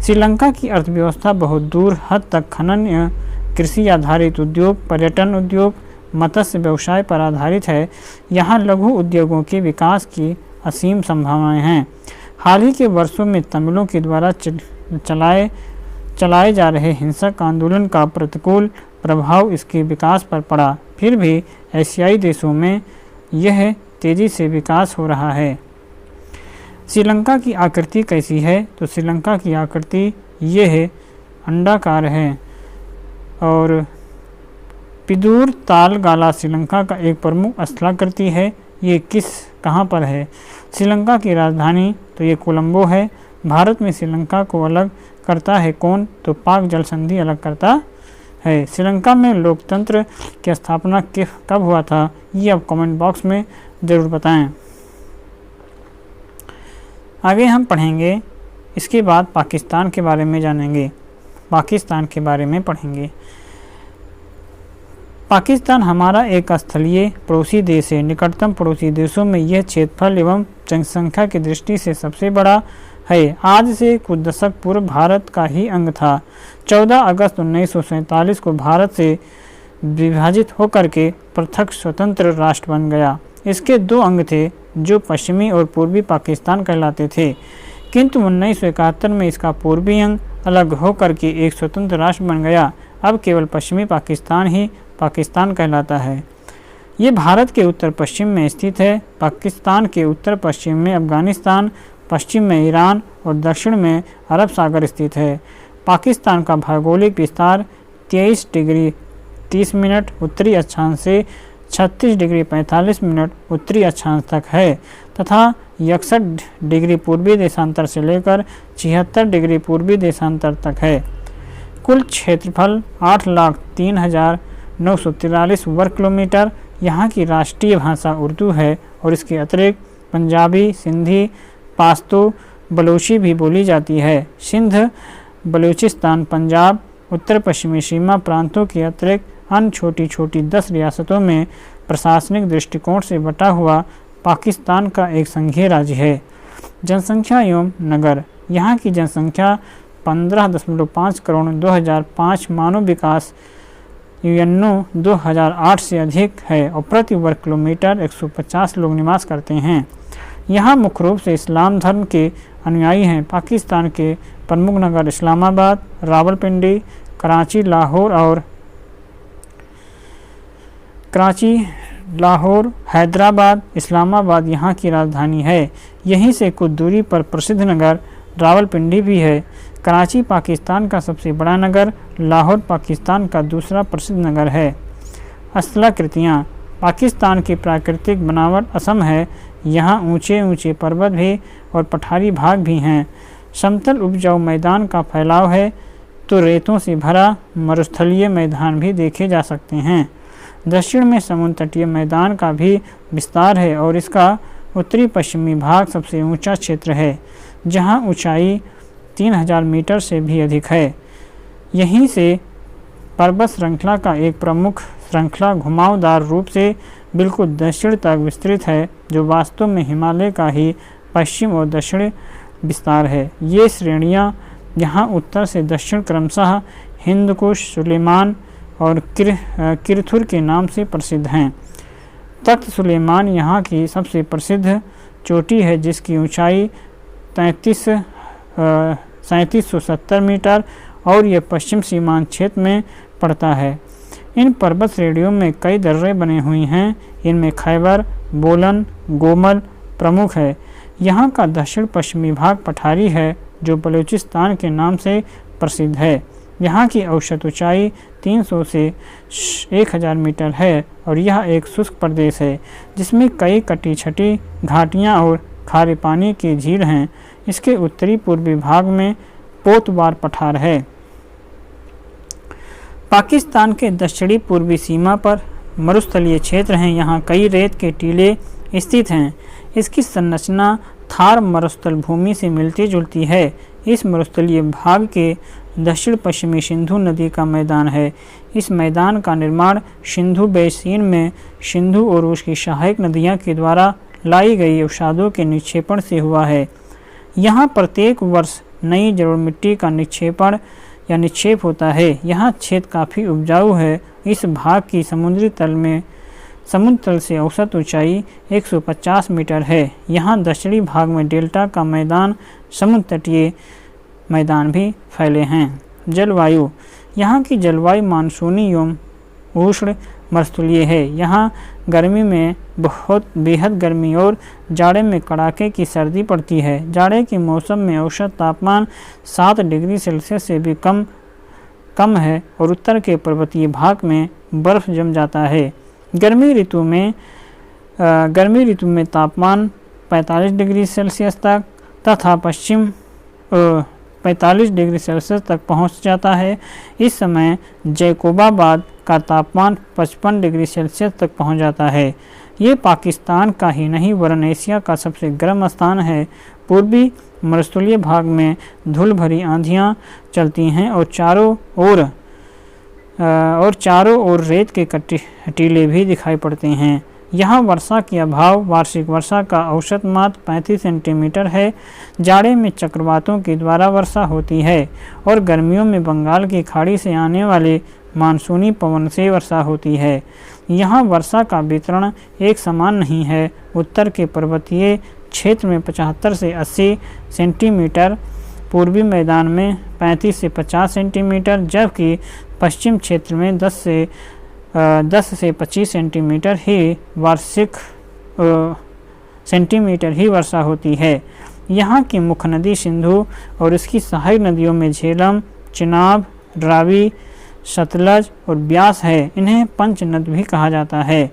श्रीलंका की अर्थव्यवस्था बहुत दूर हद तक खनन या कृषि आधारित उद्योग, पर्यटन उद्योग, मत्स्य व्यवसाय पर आधारित है। यहाँ लघु उद्योगों के विकास की असीम संभावनाएं हैं। हाल ही के वर्षों में तमिलों के द्वारा चलाए जा रहे हिंसक आंदोलन का प्रतिकूल प्रभाव इसके विकास पर पड़ा। फिर भी एशियाई देशों में यह तेजी से विकास हो रहा है। श्रीलंका की आकृति कैसी है? तो श्रीलंका की आकृति यह अंडाकार है और पिदूर ताल गाला श्रीलंका का एक प्रमुख स्थलाकृति है। ये कहाँ पर है? श्रीलंका की राजधानी तो ये कोलंबो है। भारत में श्रीलंका को अलग करता है कौन? तो पाक जल संधि अलग करता है। श्रीलंका में लोकतंत्र की स्थापना कब हुआ था? ये आप कमेंट बॉक्स में ज़रूर बताएं। आगे हम पढ़ेंगे, इसके बाद पाकिस्तान के बारे में जानेंगे। पाकिस्तान के बारे में पढ़ेंगे। पाकिस्तान हमारा एक स्थलीय पड़ोसी देश है। निकटतम पड़ोसी देशों में यह क्षेत्रफल एवं जनसंख्या की दृष्टि से सबसे बड़ा है। आज से कुछ दशक पूर्व भारत का ही अंग था। 14 अगस्त 1947 को भारत से विभाजित होकर के पृथक स्वतंत्र राष्ट्र बन गया। इसके दो अंग थे जो पश्चिमी और पूर्वी पाकिस्तान कहलाते थे, किंतु 1971 में इसका पूर्वी अंग अलग होकर के एक स्वतंत्र राष्ट्र बन गया। अब केवल पश्चिमी पाकिस्तान ही पाकिस्तान कहलाता है। ये भारत के उत्तर पश्चिम में स्थित है। पाकिस्तान के उत्तर पश्चिम में अफगानिस्तान, पश्चिम में ईरान और दक्षिण में अरब सागर स्थित है। पाकिस्तान का भौगोलिक विस्तार 23 डिग्री 30 मिनट उत्तरी अक्षांश से 36 डिग्री 45 मिनट उत्तरी अक्षांश तक है तथा 61 डिग्री पूर्वी देशांतर से लेकर 76 डिग्री पूर्वी देशांतर तक है। कुल क्षेत्रफल 8,03,943 वर्ग किलोमीटर। यहाँ की राष्ट्रीय भाषा उर्दू है और इसके अतिरिक्त पंजाबी, सिंधी, पाश्तो, बलोची भी बोली जाती है। सिंध, बलूचिस्तान, पंजाब, उत्तर पश्चिमी सीमा प्रांतों के अतिरिक्त अन्य छोटी छोटी 10 रियासतों में प्रशासनिक दृष्टिकोण से बटा हुआ पाकिस्तान का एक संघीय राज्य है। जनसंख्या एवं नगर। यहाँ की जनसंख्या 15.5 करोड़ 2005 मानव विकास यूएनओ 2008 से अधिक है और प्रति वर्ग किलोमीटर 150 लोग निवास करते हैं। यहाँ मुख्य रूप से इस्लाम धर्म के अनुयायी हैं। पाकिस्तान के प्रमुख नगर इस्लामाबाद, रावलपिंडी, कराची, लाहौर, हैदराबाद, इस्लामाबाद यहाँ की राजधानी है। यहीं से कुछ दूरी पर प्रसिद्ध नगर रावलपिंडी भी है। कराची पाकिस्तान का सबसे बड़ा नगर, लाहौर पाकिस्तान का दूसरा प्रसिद्ध नगर है। स्थलाकृतियाँ। पाकिस्तान की प्राकृतिक बनावट असम है। यहाँ ऊंचे ऊंचे पर्वत भी और पठारी भाग भी हैं। समतल उपजाऊ मैदान का फैलाव है तो रेतों से भरा मरुस्थलीय मैदान भी देखे जा सकते हैं। दक्षिण में समुद्र तटीय मैदान का भी विस्तार है और इसका उत्तरी पश्चिमी भाग सबसे ऊंचा क्षेत्र है, जहां ऊंचाई 3000 मीटर से भी अधिक है। यहीं से पर्वत श्रृंखला का एक प्रमुख श्रृंखला घुमावदार रूप से बिल्कुल दक्षिण तक विस्तृत है, जो वास्तव में हिमालय का ही पश्चिम और दक्षिण विस्तार है। ये श्रेणियाँ यहाँ उत्तर से दक्षिण क्रमशः हिंदकुश, सुलेमान और किरथुर के नाम से प्रसिद्ध हैं। तख्त सुलेमान यहाँ की सबसे प्रसिद्ध चोटी है, जिसकी ऊंचाई 3770 मीटर और यह पश्चिम सीमांत क्षेत्र में पड़ता है। इन पर्वत श्रेणियों में कई दर्रे बने हुए हैं। इनमें खैबर, बोलन, गोमल प्रमुख है। यहाँ का दक्षिण पश्चिमी भाग पठारी है, जो बलूचिस्तान के नाम से प्रसिद्ध है। यहाँ की औसत ऊंचाई 300 से 1000 मीटर है और यह एक शुष्क प्रदेश है, जिसमें कई कटी छटी घाटियाँ और खारे पानी की झील हैं। इसके उत्तरी पूर्वी भाग में पोतवार पठार है। पाकिस्तान के दक्षिणी पूर्वी सीमा पर मरुस्थलीय क्षेत्र हैं। यहाँ कई रेत के टीले स्थित हैं। इसकी संरचना थार मरुस्थल भूमि से मिलती जुलती है। इस मरुस्थलीय भाग के दक्षिण पश्चिमी सिंधु नदी का मैदान है। इस मैदान का निर्माण सिंधु बेसिन में सिंधु और उसकी सहायक नदियाँ के द्वारा लाई गई अवसादों के निक्षेपण से हुआ है। यहाँ प्रत्येक वर्ष नई जलोढ़ मिट्टी का निक्षेप होता है। यहाँ क्षेत्र काफ़ी उपजाऊ है। इस भाग की समुद्र तल से औसत ऊंचाई 150 मीटर है। यहाँ दक्षिणी भाग में डेल्टा का मैदान, समुद्र तटीय मैदान भी फैले हैं। जलवायु। यहाँ की जलवायु मानसूनी एवं उष्ण मरुस्थलीय है। यहाँ गर्मी में बेहद गर्मी और जाड़े में कड़ाके की सर्दी पड़ती है। जाड़े के मौसम में औसत तापमान 7 डिग्री सेल्सियस से भी कम है और उत्तर के पर्वतीय भाग में बर्फ जम जाता है। गर्मी ऋतु में तापमान 45 डिग्री सेल्सियस तक तथा पश्चिम 45 डिग्री सेल्सियस तक पहुंच जाता है। इस समय जैकोबाबाद का तापमान 55 डिग्री सेल्सियस तक पहुंच जाता है। ये पाकिस्तान का ही नहीं वरन एशिया का सबसे गर्म स्थान है। पूर्वी मरुस्थलीय भाग में धूल भरी आंधियाँ चलती हैं और चारों ओर रेत के टीले भी दिखाई पड़ते हैं। यहाँ वर्षा के अभाव वार्षिक वर्षा का औसत मात्र 35 सेंटीमीटर है। जाड़े में चक्रवातों के द्वारा वर्षा होती है और गर्मियों में बंगाल की खाड़ी से आने वाले मानसूनी पवन से वर्षा होती है। यहाँ वर्षा का वितरण एक समान नहीं है। उत्तर के पर्वतीय क्षेत्र में 75 से 80 सेंटीमीटर, पूर्वी मैदान में 35 से 50 सेंटीमीटर, जबकि पश्चिम क्षेत्र में 10 से 25 सेंटीमीटर ही वर्षा होती है। यहाँ की मुख्य नदी सिंधु और इसकी सहायक नदियों में झेलम, चिनाब, रावी, सतलज और ब्यास है। इन्हें पंच नद भी कहा जाता है।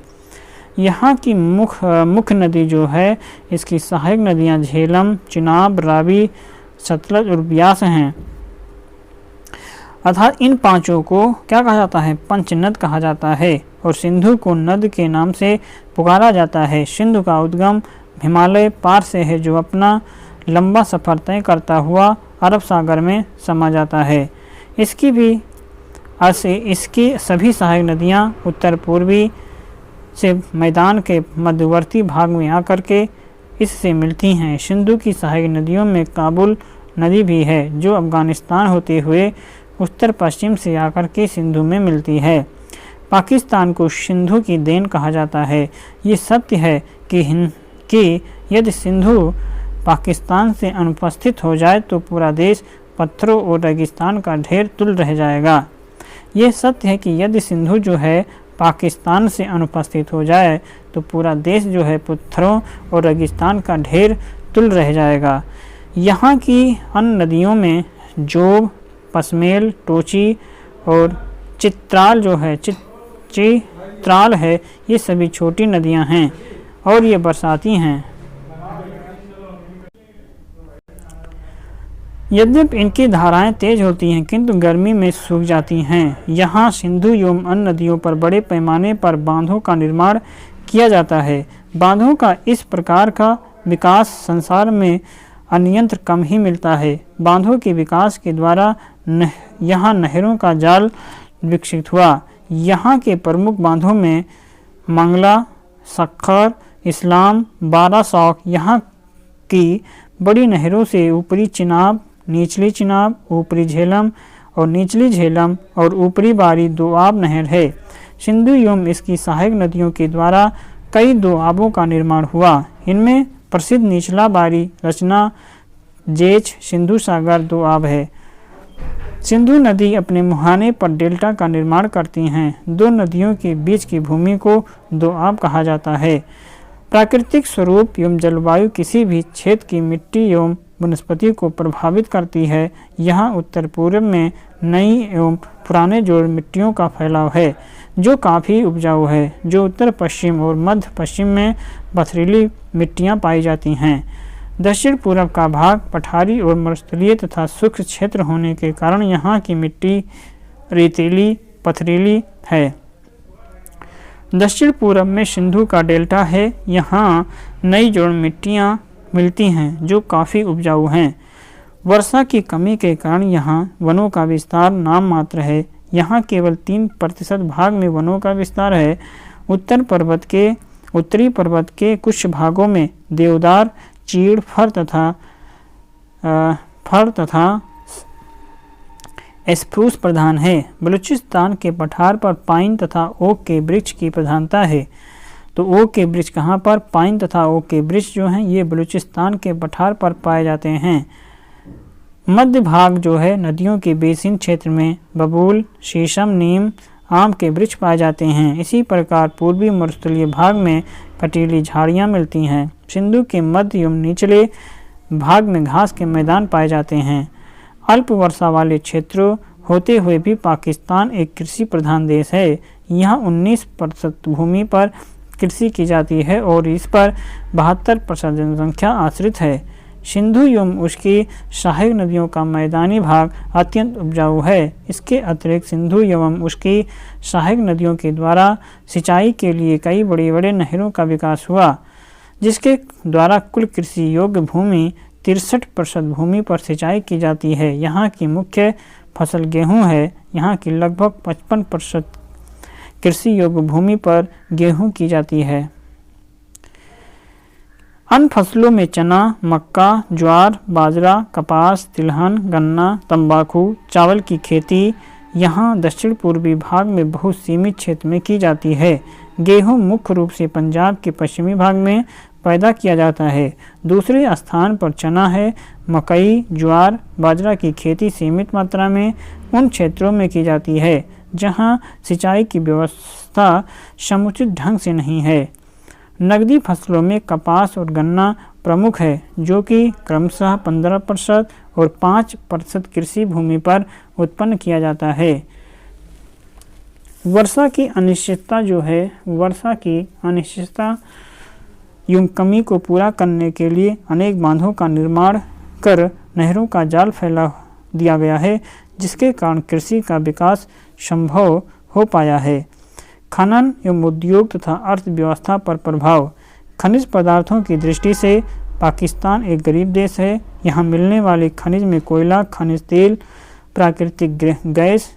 यहाँ की मुख्य नदी जो है, इसकी सहायक नदियाँ झेलम, चिनाब, रावी, सतलज और ब्यास हैं। अर्थात इन पांचों को क्या कहा जाता है? पंचनद कहा जाता है और सिंधु को नद के नाम से पुकारा जाता है। सिंधु का उद्गम हिमालय पार से है, जो अपना लंबा सफ़र तय करता हुआ अरब सागर में समा जाता है। इसकी सभी सहायक नदियाँ उत्तर पूर्वी से मैदान के मध्यवर्ती भाग में आकर के इससे मिलती हैं। सिंधु की सहायक नदियों में काबुल नदी भी है, जो अफगानिस्तान होते हुए उत्तर पश्चिम से आकर के सिंधु में मिलती है। पाकिस्तान को सिंधु की देन कहा जाता है। ये सत्य है कि यदि सिंधु पाकिस्तान से अनुपस्थित हो जाए तो पूरा देश पत्थरों और रेगिस्तान का ढेर तुल रह जाएगा। ये सत्य है कि यदि सिंधु जो है पाकिस्तान से अनुपस्थित हो जाए तो पूरा देश जो है पत्थरों और रेगिस्तान का ढेर तुल रह जाएगा। यहाँ की अन्य नदियों में जोब, पसमेल, टोची और चित्राल जो है चित्राल है, ये सभी छोटी नदियां हैं और ये बरसाती हैं। यद्यपि इनकी धाराएं तेज होती हैं किंतु गर्मी में सूख जाती हैं। यहाँ सिंधु एवं अन्य नदियों पर बड़े पैमाने पर बांधों का निर्माण किया जाता है। बांधों का इस प्रकार का विकास संसार में अन्यत्र कम ही मिलता है। बांधों के विकास के द्वारा यहाँ नहरों का जाल विकसित हुआ। यहाँ के प्रमुख बांधों में मंगला, सक्खर, इस्लाम, बारासौक, यहाँ की बड़ी नहरों से ऊपरी चिनाब, निचली चिनाब, ऊपरी झेलम और निचली झेलम और ऊपरी बारी दोआब नहर है। सिंधु एवं इसकी सहायक नदियों के द्वारा कई दोआबों का निर्माण हुआ। इनमें प्रसिद्ध निचला बारी रचना जेच सिंधु सागर दोआब है। सिंधु नदी अपने मुहाने पर डेल्टा का निर्माण करती हैं। दो नदियों के बीच की भूमि को दोआब कहा जाता है। प्राकृतिक स्वरूप एवं जलवायु किसी भी क्षेत्र की मिट्टी एवं वनस्पति को प्रभावित करती है। यहाँ उत्तर पूर्व में नई एवं पुराने जोड़ मिट्टियों का फैलाव है जो काफ़ी उपजाऊ है, जो उत्तर पश्चिम और मध्य पश्चिम में पथरीली मिट्टियाँ पाई जाती हैं। दक्षिण पूर्व का भाग पठारी और मरुस्थलीय तथा शुष्क क्षेत्र होने के कारण यहाँ की मिट्टी रेतीली पथरीली है। दक्षिण पूर्व में सिंधु का डेल्टा है। यहाँ नई जोड़ मिट्टियाँ मिलती हैं जो काफ़ी उपजाऊ हैं। वर्षा की कमी के कारण यहाँ वनों का विस्तार नाम मात्र है। यहाँ केवल 3% भाग में वनों का विस्तार है। उत्तरी पर्वत के कुछ भागों में देवदार, चीड़, फर तथा स्प्रूस प्रधान है। बलूचिस्तान के पठार पर पाइन तथा ओक के वृक्ष की प्रधानता है। तो ओक के वृक्ष कहाँ पर? पाइन तथा ओक के वृक्ष जो हैं ये बलूचिस्तान के पठार पर पाए जाते हैं। मध्य भाग जो है नदियों के बेसिन क्षेत्र में बबूल, शीशम, नीम, आम के वृक्ष पाए जाते हैं। इसी प्रकार पूर्वी मरुस्थलीय भाग में कटीली झाड़ियाँ मिलती हैं। सिंधु के मध्य एवं निचले भाग में घास के मैदान पाए जाते हैं। अल्प वर्षा वाले क्षेत्रों होते हुए भी पाकिस्तान एक कृषि प्रधान देश है। यहाँ 19% भूमि पर कृषि की जाती है और इस पर 72% जनसंख्या आश्रित है। सिंधु एवं उसकी सहायक नदियों का मैदानी भाग अत्यंत उपजाऊ है। इसके अतिरिक्त सिंधु एवं उसकी सहायक नदियों के द्वारा सिंचाई के लिए कई बड़े बड़े नहरों का विकास हुआ, जिसके द्वारा कुल कृषि योग्य भूमि 63% भूमि पर सिंचाई की जाती है। यहाँ की मुख्य फसल गेहूँ है। यहाँ की लगभग 55% कृषि योग्य भूमि पर गेहूँ की जाती है। अन्य फसलों में चना, मक्का, ज्वार, बाजरा, कपास, तिलहन, गन्ना, तंबाकू, चावल की खेती यहाँ दक्षिण पूर्वी भाग में बहुत सीमित क्षेत्र में की जाती है। गेहूँ मुख्य रूप से पंजाब के पश्चिमी भाग में पैदा किया जाता है। दूसरे स्थान पर चना है। मकई, ज्वार, बाजरा की खेती सीमित मात्रा में उन क्षेत्रों में की जाती है जहाँ सिंचाई की व्यवस्था समुचित ढंग से नहीं है। नकदी फसलों में कपास और गन्ना प्रमुख है, जो कि क्रमशः 15% और 5% कृषि भूमि पर उत्पन्न किया जाता है। वर्षा की अनिश्चितता जो है, वर्षा की अनिश्चितता एवं कमी को पूरा करने के लिए अनेक बांधों का निर्माण कर नहरों का जाल फैला दिया गया है, जिसके कारण कृषि का विकास संभव हो पाया है। खनन एवं उद्योग तथा अर्थव्यवस्था पर प्रभाव। खनिज पदार्थों की दृष्टि से पाकिस्तान एक गरीब देश है। यहाँ मिलने वाले खनिज में कोयला, खनिज तेल, प्राकृतिक गैस,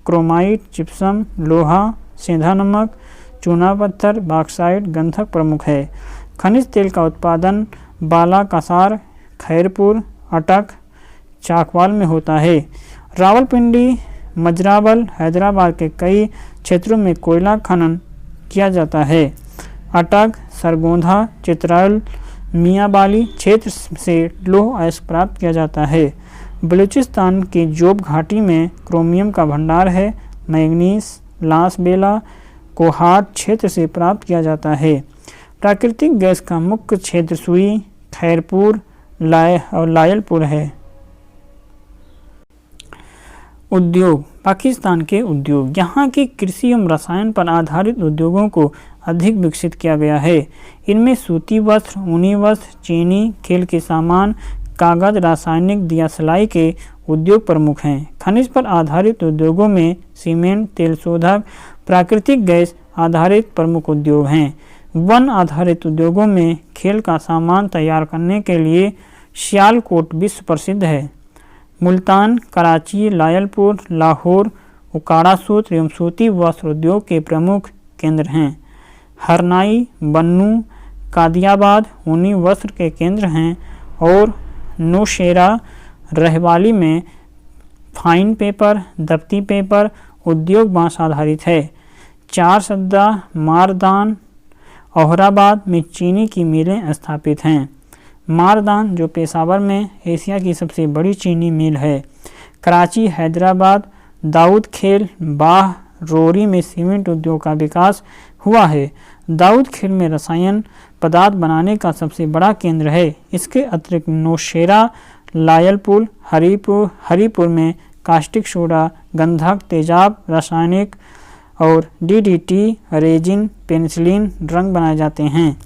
क्रोमाइट, जिप्सम, लोहा, सेंधा नमक, चूना पत्थर, बॉक्साइट, गंधक प्रमुख है। खनिज तेल का उत्पादन बालाकासार, खैरपुर, अटक, चाकवाल में होता है। रावलपिंडी, मजरावल, हैदराबाद के कई क्षेत्रों में कोयला खनन किया जाता है। अटक, सरगोंधा, चित्राल, मियाँवाली क्षेत्र से लौह अयस्क प्राप्त किया जाता है। बलूचिस्तान की जोब घाटी में क्रोमियम का भंडार है। मैंगनीज, लास बेला, कोहाट क्षेत्र से प्राप्त किया जाता है। प्राकृतिक गैस का मुख्य क्षेत्र सुई, खैरपुर और लायलपुर है। उद्योग, पाकिस्तान के उद्योग। यहाँ की कृषि एवं रसायन पर आधारित उद्योगों को अधिक विकसित किया गया है। इनमें सूती वस्त्र, ऊनी वस्त्र, चीनी, खेल के सामान, कागज, रासायनिक, दिया सिलाई के उद्योग प्रमुख हैं। खनिज पर आधारित उद्योगों में सीमेंट, तेल शोधक, प्राकृतिक गैस आधारित प्रमुख उद्योग हैं। वन आधारित उद्योगों में खेल का सामान तैयार करने के लिए सियालकोट विश्व प्रसिद्ध है। मुल्तान, कराची, लायलपुर, लाहौर उकाड़ा सूत्र एवं सूती वस्त्र उद्योग के प्रमुख केंद्र हैं। हरनाई, बन्नू, कादियाबाद ऊनी वस्त्र के केंद्र हैं और नौशेरा, रहवाली में फाइन पेपर, दफ्ती पेपर उद्योग बांस आधारित है। चारसद्दा, मारदान, औहराबाद में चीनी की मिलें स्थापित हैं। मारदान जो पेशावर में एशिया की सबसे बड़ी चीनी मिल है। कराची, हैदराबाद, दाऊद खेल, बाह, रोरी में सीमेंट उद्योग का विकास हुआ है। दाऊद खेल में रसायन पदार्थ बनाने का सबसे बड़ा केंद्र है। इसके अतिरिक्त नौशेरा, लायलपुर, हरीपुर में कास्टिक सोडा, गंधक, तेजाब, रासायनिक और डीडीटी, रेजिन, पेनिसिलिन रंग बनाए जाते हैं।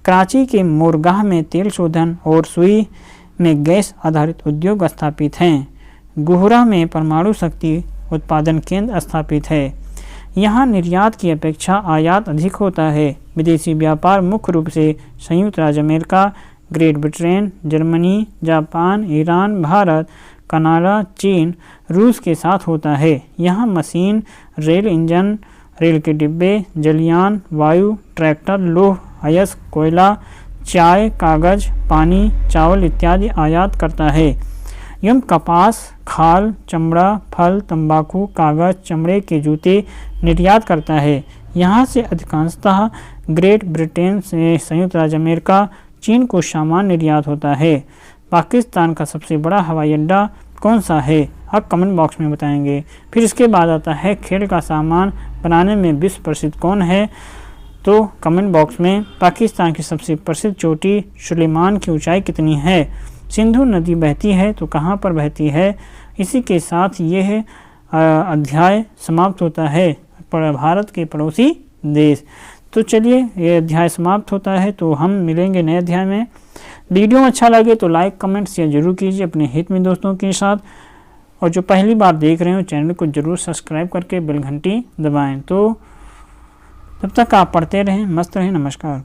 कराची के मोरगाह में तेल शोधन और सुई में गैस आधारित उद्योग स्थापित हैं। गुहरा में परमाणु शक्ति उत्पादन केंद्र स्थापित है। यहाँ निर्यात की अपेक्षा आयात अधिक होता है। विदेशी व्यापार मुख्य रूप से संयुक्त राज्य America, great Britain, Germany, Japan, Iran, Bharat, Canada, चीन, रूस के साथ होता है। यहाँ मशीन, रेल इंजन, रेल के डिब्बे, जलयान, वायु, ट्रैक्टर, लोह, अयस्क, कोयला, चाय, कागज, पानी, चावल इत्यादि आयात करता है। एवं कपास, खाल, चमड़ा, फल, तंबाकू, कागज, चमड़े के जूते निर्यात करता है। यहाँ से अधिकांशतः ग्रेट ब्रिटेन से संयुक्त राज्य अमेरिका, चीन को सामान निर्यात होता है। पाकिस्तान का सबसे बड़ा हवाई अड्डा कौन सा है? आप कमेंट बॉक्स में बताएंगे। फिर इसके बाद आता है खेल का सामान बनाने में विश्व प्रसिद्ध कौन है? तो कमेंट बॉक्स में पाकिस्तान की सबसे प्रसिद्ध चोटी सुलेमान की ऊंचाई कितनी है? सिंधु नदी बहती है तो कहाँ पर बहती है? इसी के साथ यह अध्याय समाप्त होता है भारत के पड़ोसी देश। तो चलिए ये अध्याय समाप्त होता है, तो हम मिलेंगे नए अध्याय में। वीडियो अच्छा लगे तो लाइक कमेंट शेयर जरूर कीजिए अपने हित में दोस्तों के साथ, और जो पहली बार देख रहे हो चैनल को जरूर सब्सक्राइब करके बेल घंटी दबाएं। तो तब तक आप पढ़ते रहें, मस्त रहें। नमस्कार।